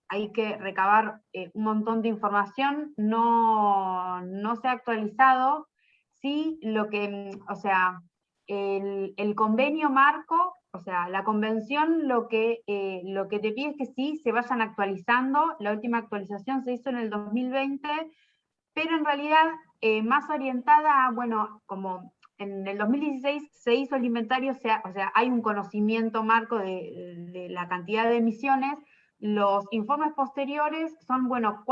hay que recabar un montón de información, no se ha actualizado. Sí, o sea, el convenio marco, o sea, la convención lo que te pide es que sí se vayan actualizando. La última actualización se hizo en el 2020, pero en realidad más orientada, bueno, como en el 2016 se hizo el inventario, o sea, hay un conocimiento marco de la cantidad de emisiones. los informes posteriores son, bueno,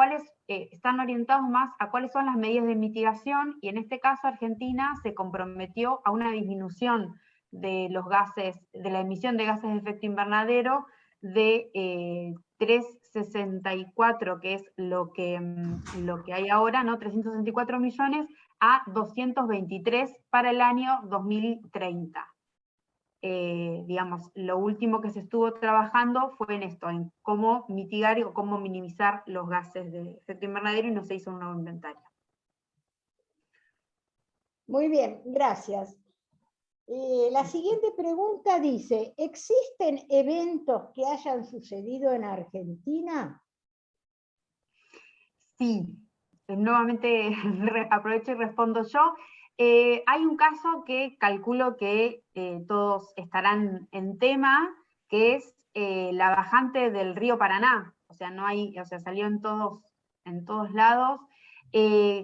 están orientados más a cuáles son las medidas de mitigación, y en este caso Argentina se comprometió a una disminución de los gases, de la emisión de gases de efecto invernadero de 364, que es lo que hay ahora, ¿no? 364 millones a 223 para el año 2030. Digamos, lo último que se estuvo trabajando fue en esto, en cómo mitigar o cómo minimizar los gases de efecto invernadero, y no se hizo un nuevo inventario.
Muy bien, gracias. La siguiente pregunta dice, ¿existen eventos que hayan sucedido en Argentina?
Sí, nuevamente aprovecho y respondo yo. Hay un caso que calculo que todos estarán en tema, que es la bajante del río Paraná. O sea, salió en todos lados.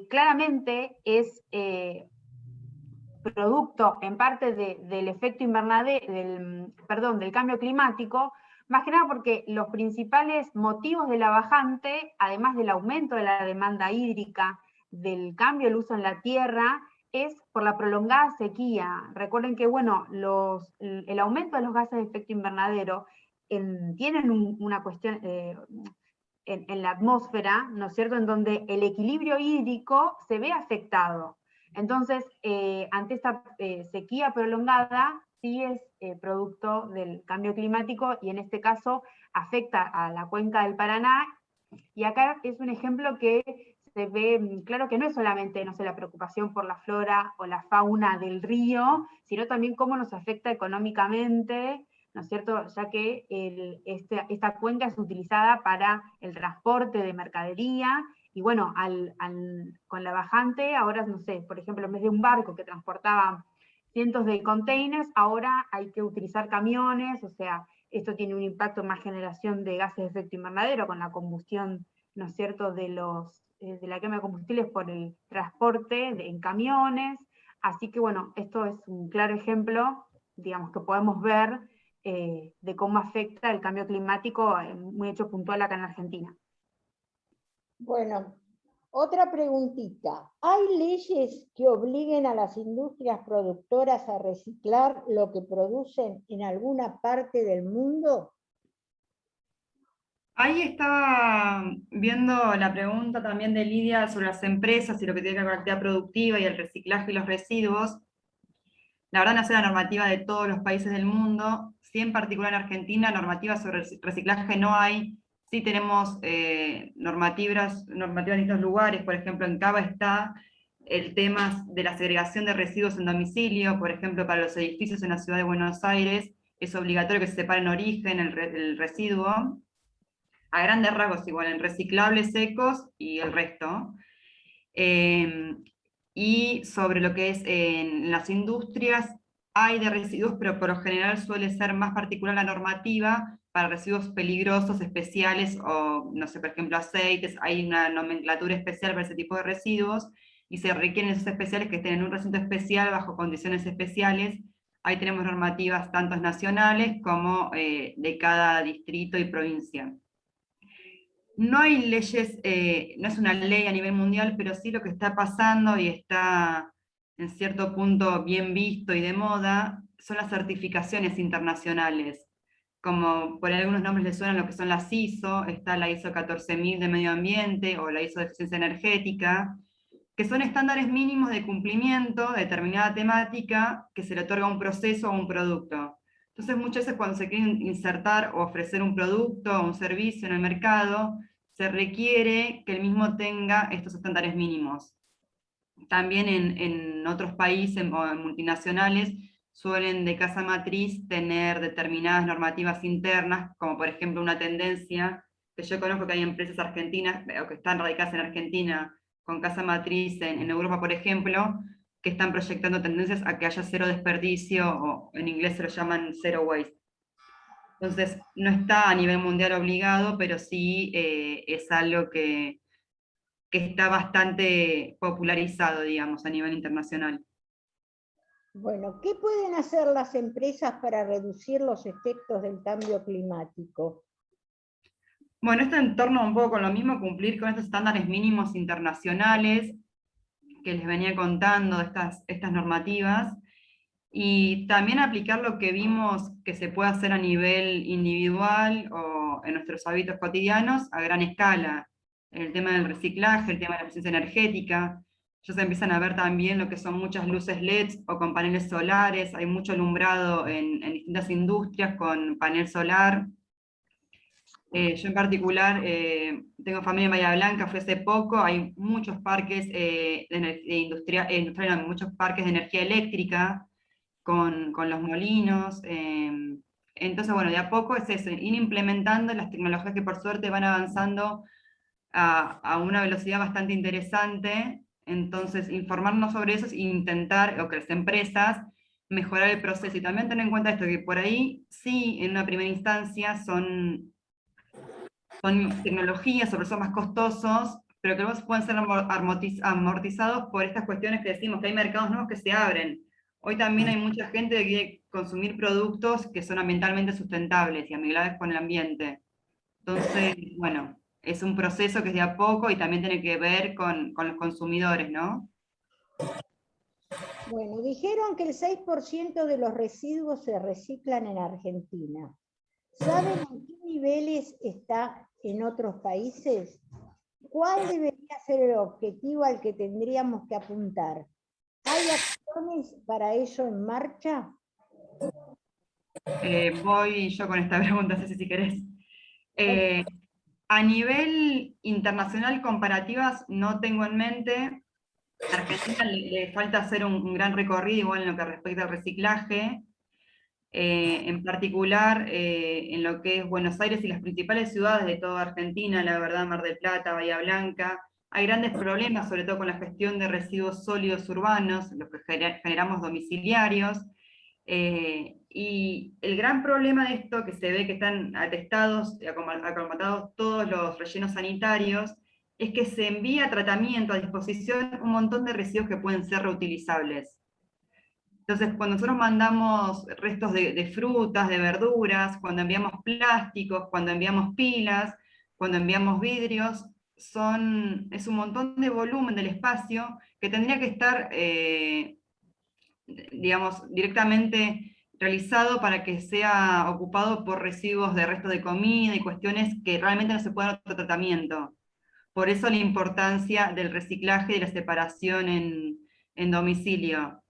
Claramente es producto en parte del efecto invernadero, del cambio climático, más que nada porque los principales motivos de la bajante, además del aumento de la demanda hídrica, del cambio del uso en la tierra, es por la prolongada sequía. Recuerden que, bueno, el aumento de los gases de efecto invernadero tienen una cuestión en la atmósfera, ¿no es cierto?, en donde el equilibrio hídrico se ve afectado. Entonces, ante esta sequía prolongada, sí es producto del cambio climático, y en este caso afecta a la cuenca del Paraná, y acá es un ejemplo que se ve claro que no es solamente, no sé, la preocupación por la flora o la fauna del río, sino también cómo nos afecta económicamente, ¿no es cierto?, ya que esta cuenca es utilizada para el transporte de mercadería, y bueno, con la bajante, ahora, no sé, por ejemplo, en vez de un barco que transportaba cientos de containers, ahora hay que utilizar camiones. O sea, esto tiene un impacto en más generación de gases de efecto invernadero, con la combustión, ¿no es cierto?, de la quema de combustibles por el transporte en camiones. Así que bueno, esto es un claro ejemplo, digamos, que podemos ver de cómo afecta el cambio climático, muy hecho puntual acá en Argentina.
Bueno, otra preguntita. ¿Hay leyes que obliguen a las industrias productoras a reciclar lo que producen en alguna parte del mundo?
Ahí estaba viendo la pregunta también de Lidia sobre las empresas y lo que tiene que ver con la actividad productiva y el reciclaje y los residuos. La verdad no sé la normativa de todos los países del mundo, sí en particular en Argentina, normativa sobre reciclaje no hay. Sí tenemos normativas en distintos lugares, por ejemplo en Cava está el tema de la segregación de residuos en domicilio, por ejemplo para los edificios en la ciudad de Buenos Aires, es obligatorio que se separe en origen el residuo, a grandes rasgos igual, en reciclables secos y el resto. Y sobre lo que es en las industrias, hay de residuos, pero por lo general suele ser más particular la normativa para residuos peligrosos, especiales, o no sé, por ejemplo, aceites, hay una nomenclatura especial para ese tipo de residuos, y se requieren esos especiales que estén en un recinto especial, bajo condiciones especiales. Ahí tenemos normativas tanto nacionales como de cada distrito y provincia. No hay leyes, no es una ley a nivel mundial, pero sí lo que está pasando y está en cierto punto bien visto y de moda, son las certificaciones internacionales. Como por algunos nombres les suenan lo que son las ISO, está la ISO 14000 de medio ambiente o la ISO de eficiencia energética, que son estándares mínimos de cumplimiento de determinada temática que se le otorga a un proceso o un producto. Entonces muchas veces cuando se quiere insertar o ofrecer un producto o un servicio en el mercado, se requiere que el mismo tenga estos estándares mínimos. También en otros países o en multinacionales suelen de casa matriz tener determinadas normativas internas, como por ejemplo una tendencia, que yo conozco que hay empresas argentinas, o que están radicadas en Argentina, con casa matriz en Europa, por ejemplo, que están proyectando tendencias a que haya cero desperdicio, o en inglés se lo llaman zero waste. Entonces, no está a nivel mundial obligado, pero sí es algo que está bastante popularizado, digamos, a nivel internacional.
Bueno, ¿qué pueden hacer las empresas para reducir los efectos del cambio climático?
Bueno, esto en torno un poco con lo mismo, cumplir con estos estándares mínimos internacionales que les venía contando de estas normativas, y también aplicar lo que vimos que se puede hacer a nivel individual o en nuestros hábitos cotidianos a gran escala. El tema del reciclaje, el tema de la eficiencia energética. Ya se empiezan a ver también lo que son muchas luces LEDs o con paneles solares, hay mucho alumbrado en distintas industrias con panel solar. Yo en particular tengo familia en Bahía Blanca, fui hace poco, hay muchos parques industrial, muchos parques de energía eléctrica con los molinos. Entonces, bueno, de a poco es eso, ir implementando las tecnologías que por suerte van avanzando a una velocidad bastante interesante. Entonces, informarnos sobre eso e intentar, o que las empresas, mejorar el proceso. Y también tener en cuenta esto, que por ahí sí, en una primera instancia son tecnologías, sobre todo más costosos, pero que luego pueden ser amortizados por estas cuestiones que decimos, que hay mercados nuevos que se abren. Hoy también hay mucha gente que quiere consumir productos que son ambientalmente sustentables y amigables con el ambiente. Entonces, bueno, es un proceso que es de a poco y también tiene que ver con los consumidores, ¿no?
Bueno, dijeron que el 6% de los residuos se reciclan en Argentina. ¿Saben en qué niveles está en otros países? ¿Cuál debería ser el objetivo al que tendríamos que apuntar? ¿Hay acciones para ello en marcha?
Voy yo con esta pregunta, Ceci, si querés. A nivel internacional, comparativas no tengo en mente. A Argentina le falta hacer un gran recorrido igual en lo que respecta al reciclaje, en particular en lo que es Buenos Aires y las principales ciudades de toda Argentina, la verdad, Mar del Plata, Bahía Blanca. Hay grandes problemas, sobre todo con la gestión de residuos sólidos urbanos, los que generamos domiciliarios. Y el gran problema de esto, que se ve que están atestados, acomatados todos los rellenos sanitarios, es que se envía a tratamiento, a disposición, un montón de residuos que pueden ser reutilizables. Entonces, cuando nosotros mandamos restos de frutas, de verduras, cuando enviamos plásticos, cuando enviamos pilas, cuando enviamos vidrios, es un montón de volumen del espacio que tendría que estar digamos, directamente realizado para que sea ocupado por residuos de restos de comida y cuestiones que realmente no se pueden dar otro tratamiento. Por eso la importancia del reciclaje y de la separación en domicilio.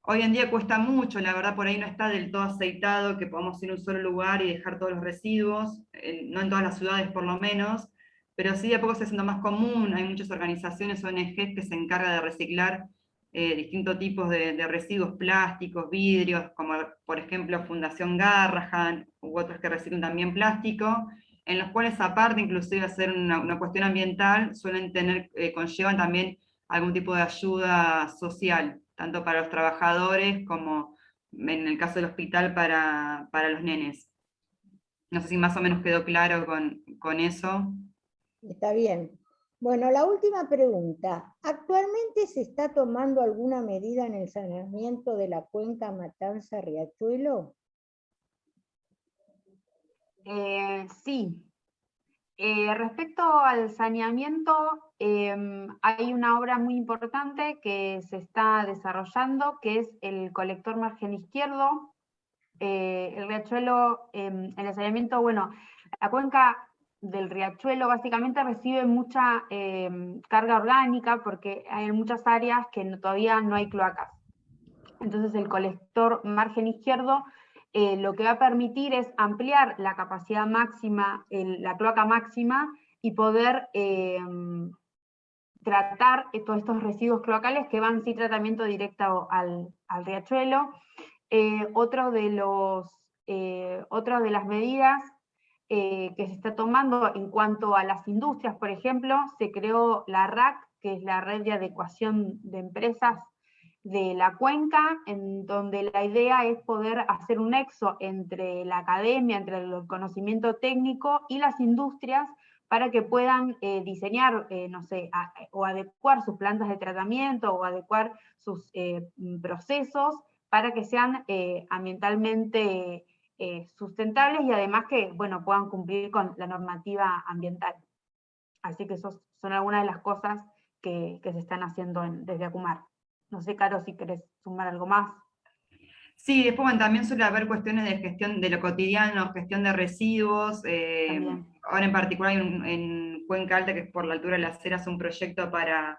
Hoy en día cuesta mucho, la verdad por ahí no está del todo aceitado que podamos ir a un solo lugar y dejar todos los residuos, no en todas las ciudades por lo menos, pero sí de a poco se está haciendo más común, hay muchas organizaciones, ONGs que se encargan de reciclar distintos tipos de residuos plásticos, vidrios, como por ejemplo Fundación Garrahan, u otros que reciclan también plástico, en los cuales aparte inclusive de hacer una cuestión ambiental, suelen conllevan también algún tipo de ayuda social, tanto para los trabajadores como en el caso del hospital para los nenes. No sé si más o menos quedó claro con eso.
Está bien. Bueno, la última pregunta. ¿Actualmente se está tomando alguna medida en el saneamiento de la cuenca Matanza-Riachuelo?
Sí. Respecto al saneamiento, hay una obra muy importante que se está desarrollando, que es el colector margen izquierdo. El riachuelo, en el saneamiento, bueno, la cuenca del riachuelo básicamente recibe mucha carga orgánica porque hay muchas áreas que todavía no hay cloacas. Entonces el colector margen izquierdo lo que va a permitir es ampliar la capacidad máxima, la cloaca máxima, y poder tratar todos estos residuos cloacales que van sin tratamiento directo al riachuelo. Otra de las medidas que se está tomando en cuanto a las industrias, por ejemplo, se creó la RAC, que es la Red de Adecuación de Empresas de la cuenca, en donde la idea es poder hacer un nexo entre la academia, entre el conocimiento técnico y las industrias, para que puedan diseñar, no sé, o adecuar sus plantas de tratamiento o adecuar sus procesos para que sean ambientalmente sustentables y además que, bueno, puedan cumplir con la normativa ambiental. Así que esas son algunas de las cosas que se están haciendo desde Acumar. No sé, Caro, si querés sumar algo más.
Sí, después bueno, también suele haber cuestiones de gestión de lo cotidiano, gestión de residuos. Ahora en particular hay en Cuenca Alta, que es por la altura de las Heras, un proyecto para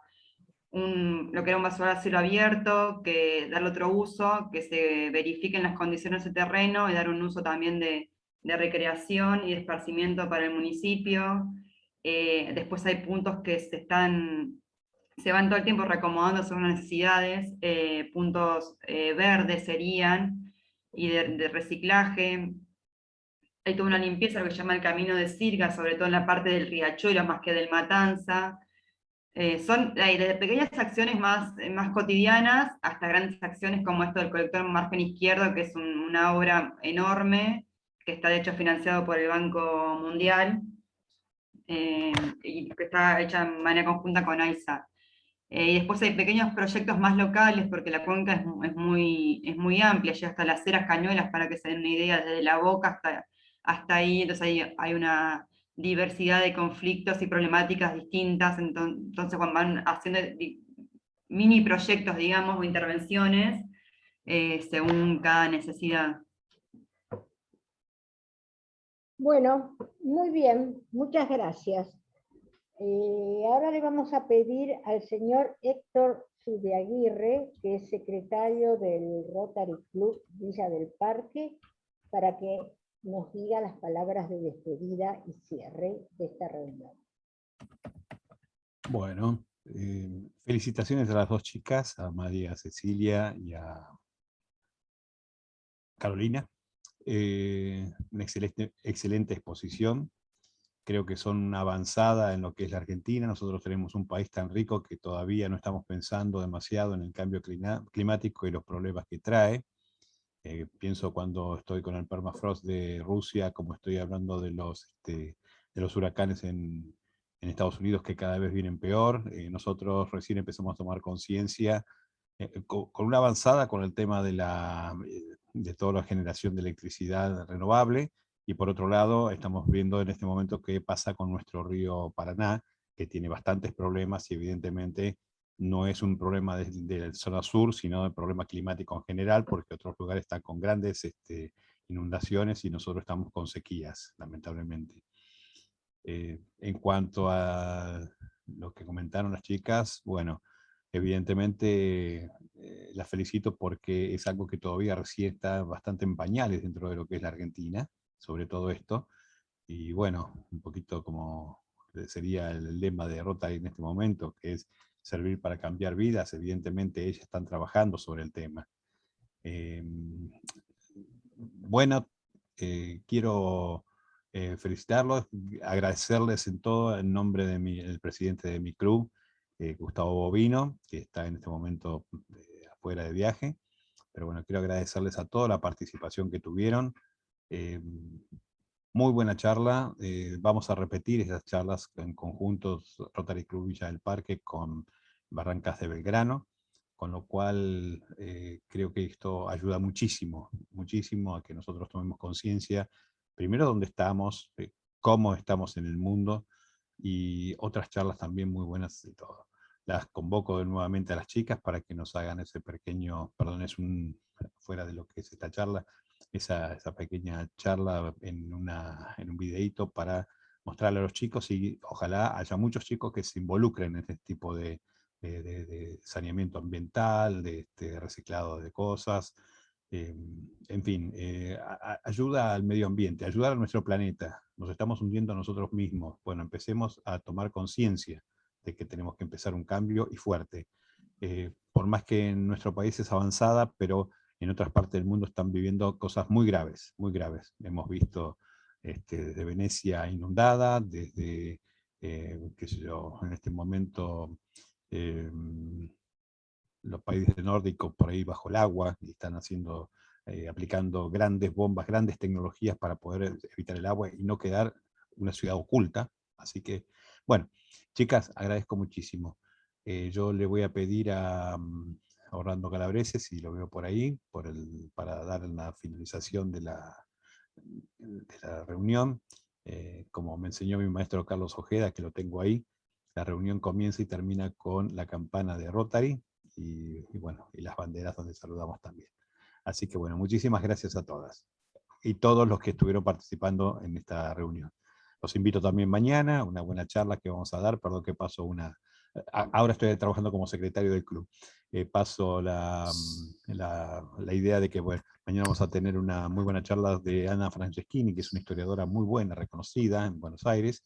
lo que era un basural a cielo abierto, que darle otro uso, que se verifiquen las condiciones de terreno y dar un uso también de recreación y de esparcimiento para el municipio. Después hay puntos que se van todo el tiempo reacomodando según las necesidades, puntos verdes serían, y de reciclaje. Hay toda una limpieza, lo que se llama el camino de Sirga, sobre todo en la parte del Riachuelo, más que del Matanza. Son desde pequeñas acciones más cotidianas hasta grandes acciones como esto del colector margen izquierdo, que es una obra enorme, que está de hecho financiado por el Banco Mundial, y que está hecha de manera conjunta con AISA. Y después hay pequeños proyectos más locales, porque la cuenca es muy amplia, llega hasta las Heras Cañuelas, para que se den una idea, desde La Boca hasta ahí, entonces hay una diversidad de conflictos y problemáticas distintas, entonces cuando van haciendo mini proyectos, digamos, o intervenciones, según cada necesidad.
Bueno, muy bien, muchas gracias. Ahora le vamos a pedir al señor Héctor Zubiaguirre, que es secretario del Rotary Club Villa del Parque, para que nos diga las palabras de despedida y cierre de esta reunión.
Bueno, felicitaciones a las dos chicas, a María Cecilia y a Carolina. Una excelente exposición. Creo que son una avanzada en lo que es la Argentina. Nosotros tenemos un país tan rico que todavía no estamos pensando demasiado en el cambio climático y los problemas que trae. Pienso cuando estoy con el permafrost de Rusia, como estoy hablando de los huracanes en Estados Unidos, que cada vez vienen peor. Nosotros recién empezamos a tomar conciencia con una avanzada con el tema de toda la generación de electricidad renovable, y por otro lado estamos viendo en este momento qué pasa con nuestro río Paraná, que tiene bastantes problemas y evidentemente no es un problema de la zona sur, sino el problema climático en general, porque otros lugares están con grandes inundaciones y nosotros estamos con sequías, lamentablemente. En cuanto a lo que comentaron las chicas, bueno, evidentemente las felicito porque es algo que todavía recién está bastante en pañales dentro de lo que es la Argentina, sobre todo esto. Y bueno, un poquito como sería el lema de Rotary en este momento, que es servir para cambiar vidas. Evidentemente ellas están trabajando sobre el tema. Bueno, quiero felicitarlos, agradecerles en todo en nombre del presidente de mi club, Gustavo Bovino, que está en este momento afuera de viaje. Pero bueno, quiero agradecerles a toda la participación que tuvieron. Muy buena charla. Vamos a repetir esas charlas en conjuntos Rotary Club Villa del Parque con Barrancas de Belgrano, con lo cual creo que esto ayuda muchísimo, muchísimo a que nosotros tomemos conciencia, primero dónde estamos, cómo estamos en el mundo, y otras charlas también muy buenas de todo. Las convoco nuevamente a las chicas para que nos hagan ese pequeño, perdón, fuera de lo que es esta charla, esa pequeña charla en un videíto para mostrarle a los chicos, y ojalá haya muchos chicos que se involucren en este tipo de saneamiento ambiental, de reciclado de cosas, en fin, ayuda al medio ambiente, ayudar a nuestro planeta. Nos estamos hundiendo a nosotros mismos. Bueno, empecemos a tomar conciencia de que tenemos que empezar un cambio, y fuerte. Por más que en nuestro país es avanzada, pero en otras partes del mundo están viviendo cosas muy graves, muy graves. Hemos visto desde Venecia inundada, desde, qué sé yo, en este momento los países nórdicos por ahí bajo el agua, y están aplicando grandes bombas, grandes tecnologías para poder evitar el agua y no quedar una ciudad oculta. Así que, bueno, chicas, agradezco muchísimo. Yo le voy a pedir a Orlando Calabrese, si lo veo por ahí, para dar la finalización de la reunión. Como me enseñó mi maestro Carlos Ojeda, que lo tengo ahí, la reunión comienza y termina con la campana de Rotary y las banderas donde saludamos también. Así que bueno, muchísimas gracias a todas y todos los que estuvieron participando en esta reunión. Los invito también mañana, una buena charla que vamos a dar. Perdón que paso ahora estoy trabajando como secretario del club. Paso la idea de que mañana vamos a tener una muy buena charla de Ana Franceschini, que es una historiadora muy buena, reconocida en Buenos Aires,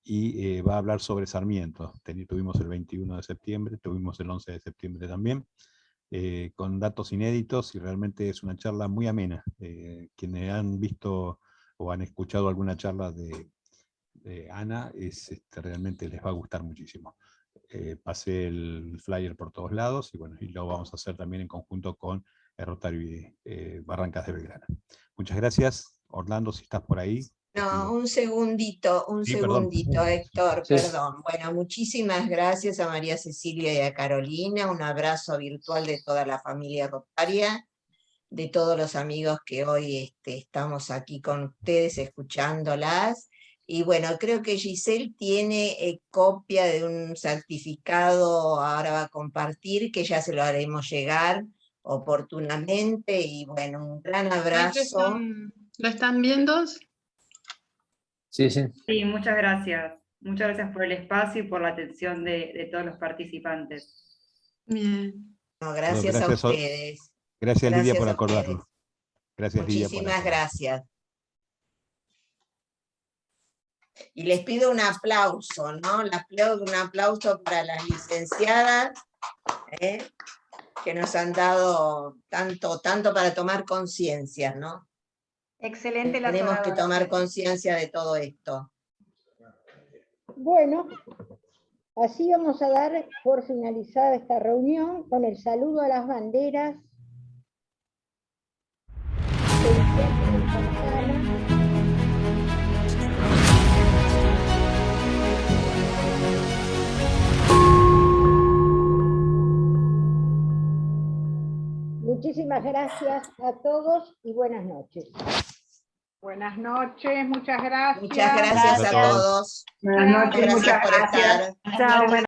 y va a hablar sobre Sarmiento. Tuvimos el 21 de septiembre, tuvimos el 11 de septiembre también, con datos inéditos, y realmente es una charla muy amena. Quienes han visto o han escuchado alguna charla de Ana, realmente les va a gustar muchísimo. Pasé el flyer por todos lados, y lo vamos a hacer también en conjunto con el Rotary Barrancas de Belgrano. Muchas gracias. Orlando, si estás por ahí.
No, un segundito,
Sí, perdón.
Héctor,
Sí.
perdón. Bueno, muchísimas gracias a María Cecilia y a Carolina, un abrazo virtual de toda la familia rotaria, de todos los amigos que hoy estamos aquí con ustedes escuchándolas. Y bueno, creo que Giselle tiene copia de un certificado, ahora va a compartir, que ya se lo haremos llegar oportunamente, y bueno, un gran abrazo.
¿Lo están viendo?
Sí, sí.
Sí, muchas gracias. Muchas gracias por el espacio y por la atención de todos los participantes.
Bien.
No, gracias a
Gracias,
ustedes.
Gracias, Lidia, por
a
acordarlo.
ustedes.
Gracias, Lidia, por
Muchísimas
acordarlo.
gracias. Y les pido un aplauso, ¿no? Un aplauso para las licenciadas, que nos han dado tanto para tomar conciencia, ¿no?
Excelente la
Tenemos que tomar
oración.
conciencia de todo esto.
Bueno, así vamos a dar por finalizada esta reunión con el saludo a las banderas. Muchísimas gracias a todos y buenas noches.
Buenas noches, muchas gracias.
Muchas gracias a todos.
Buenas noches,
Gracias
muchas
por
gracias.
estar.
Chao, buenas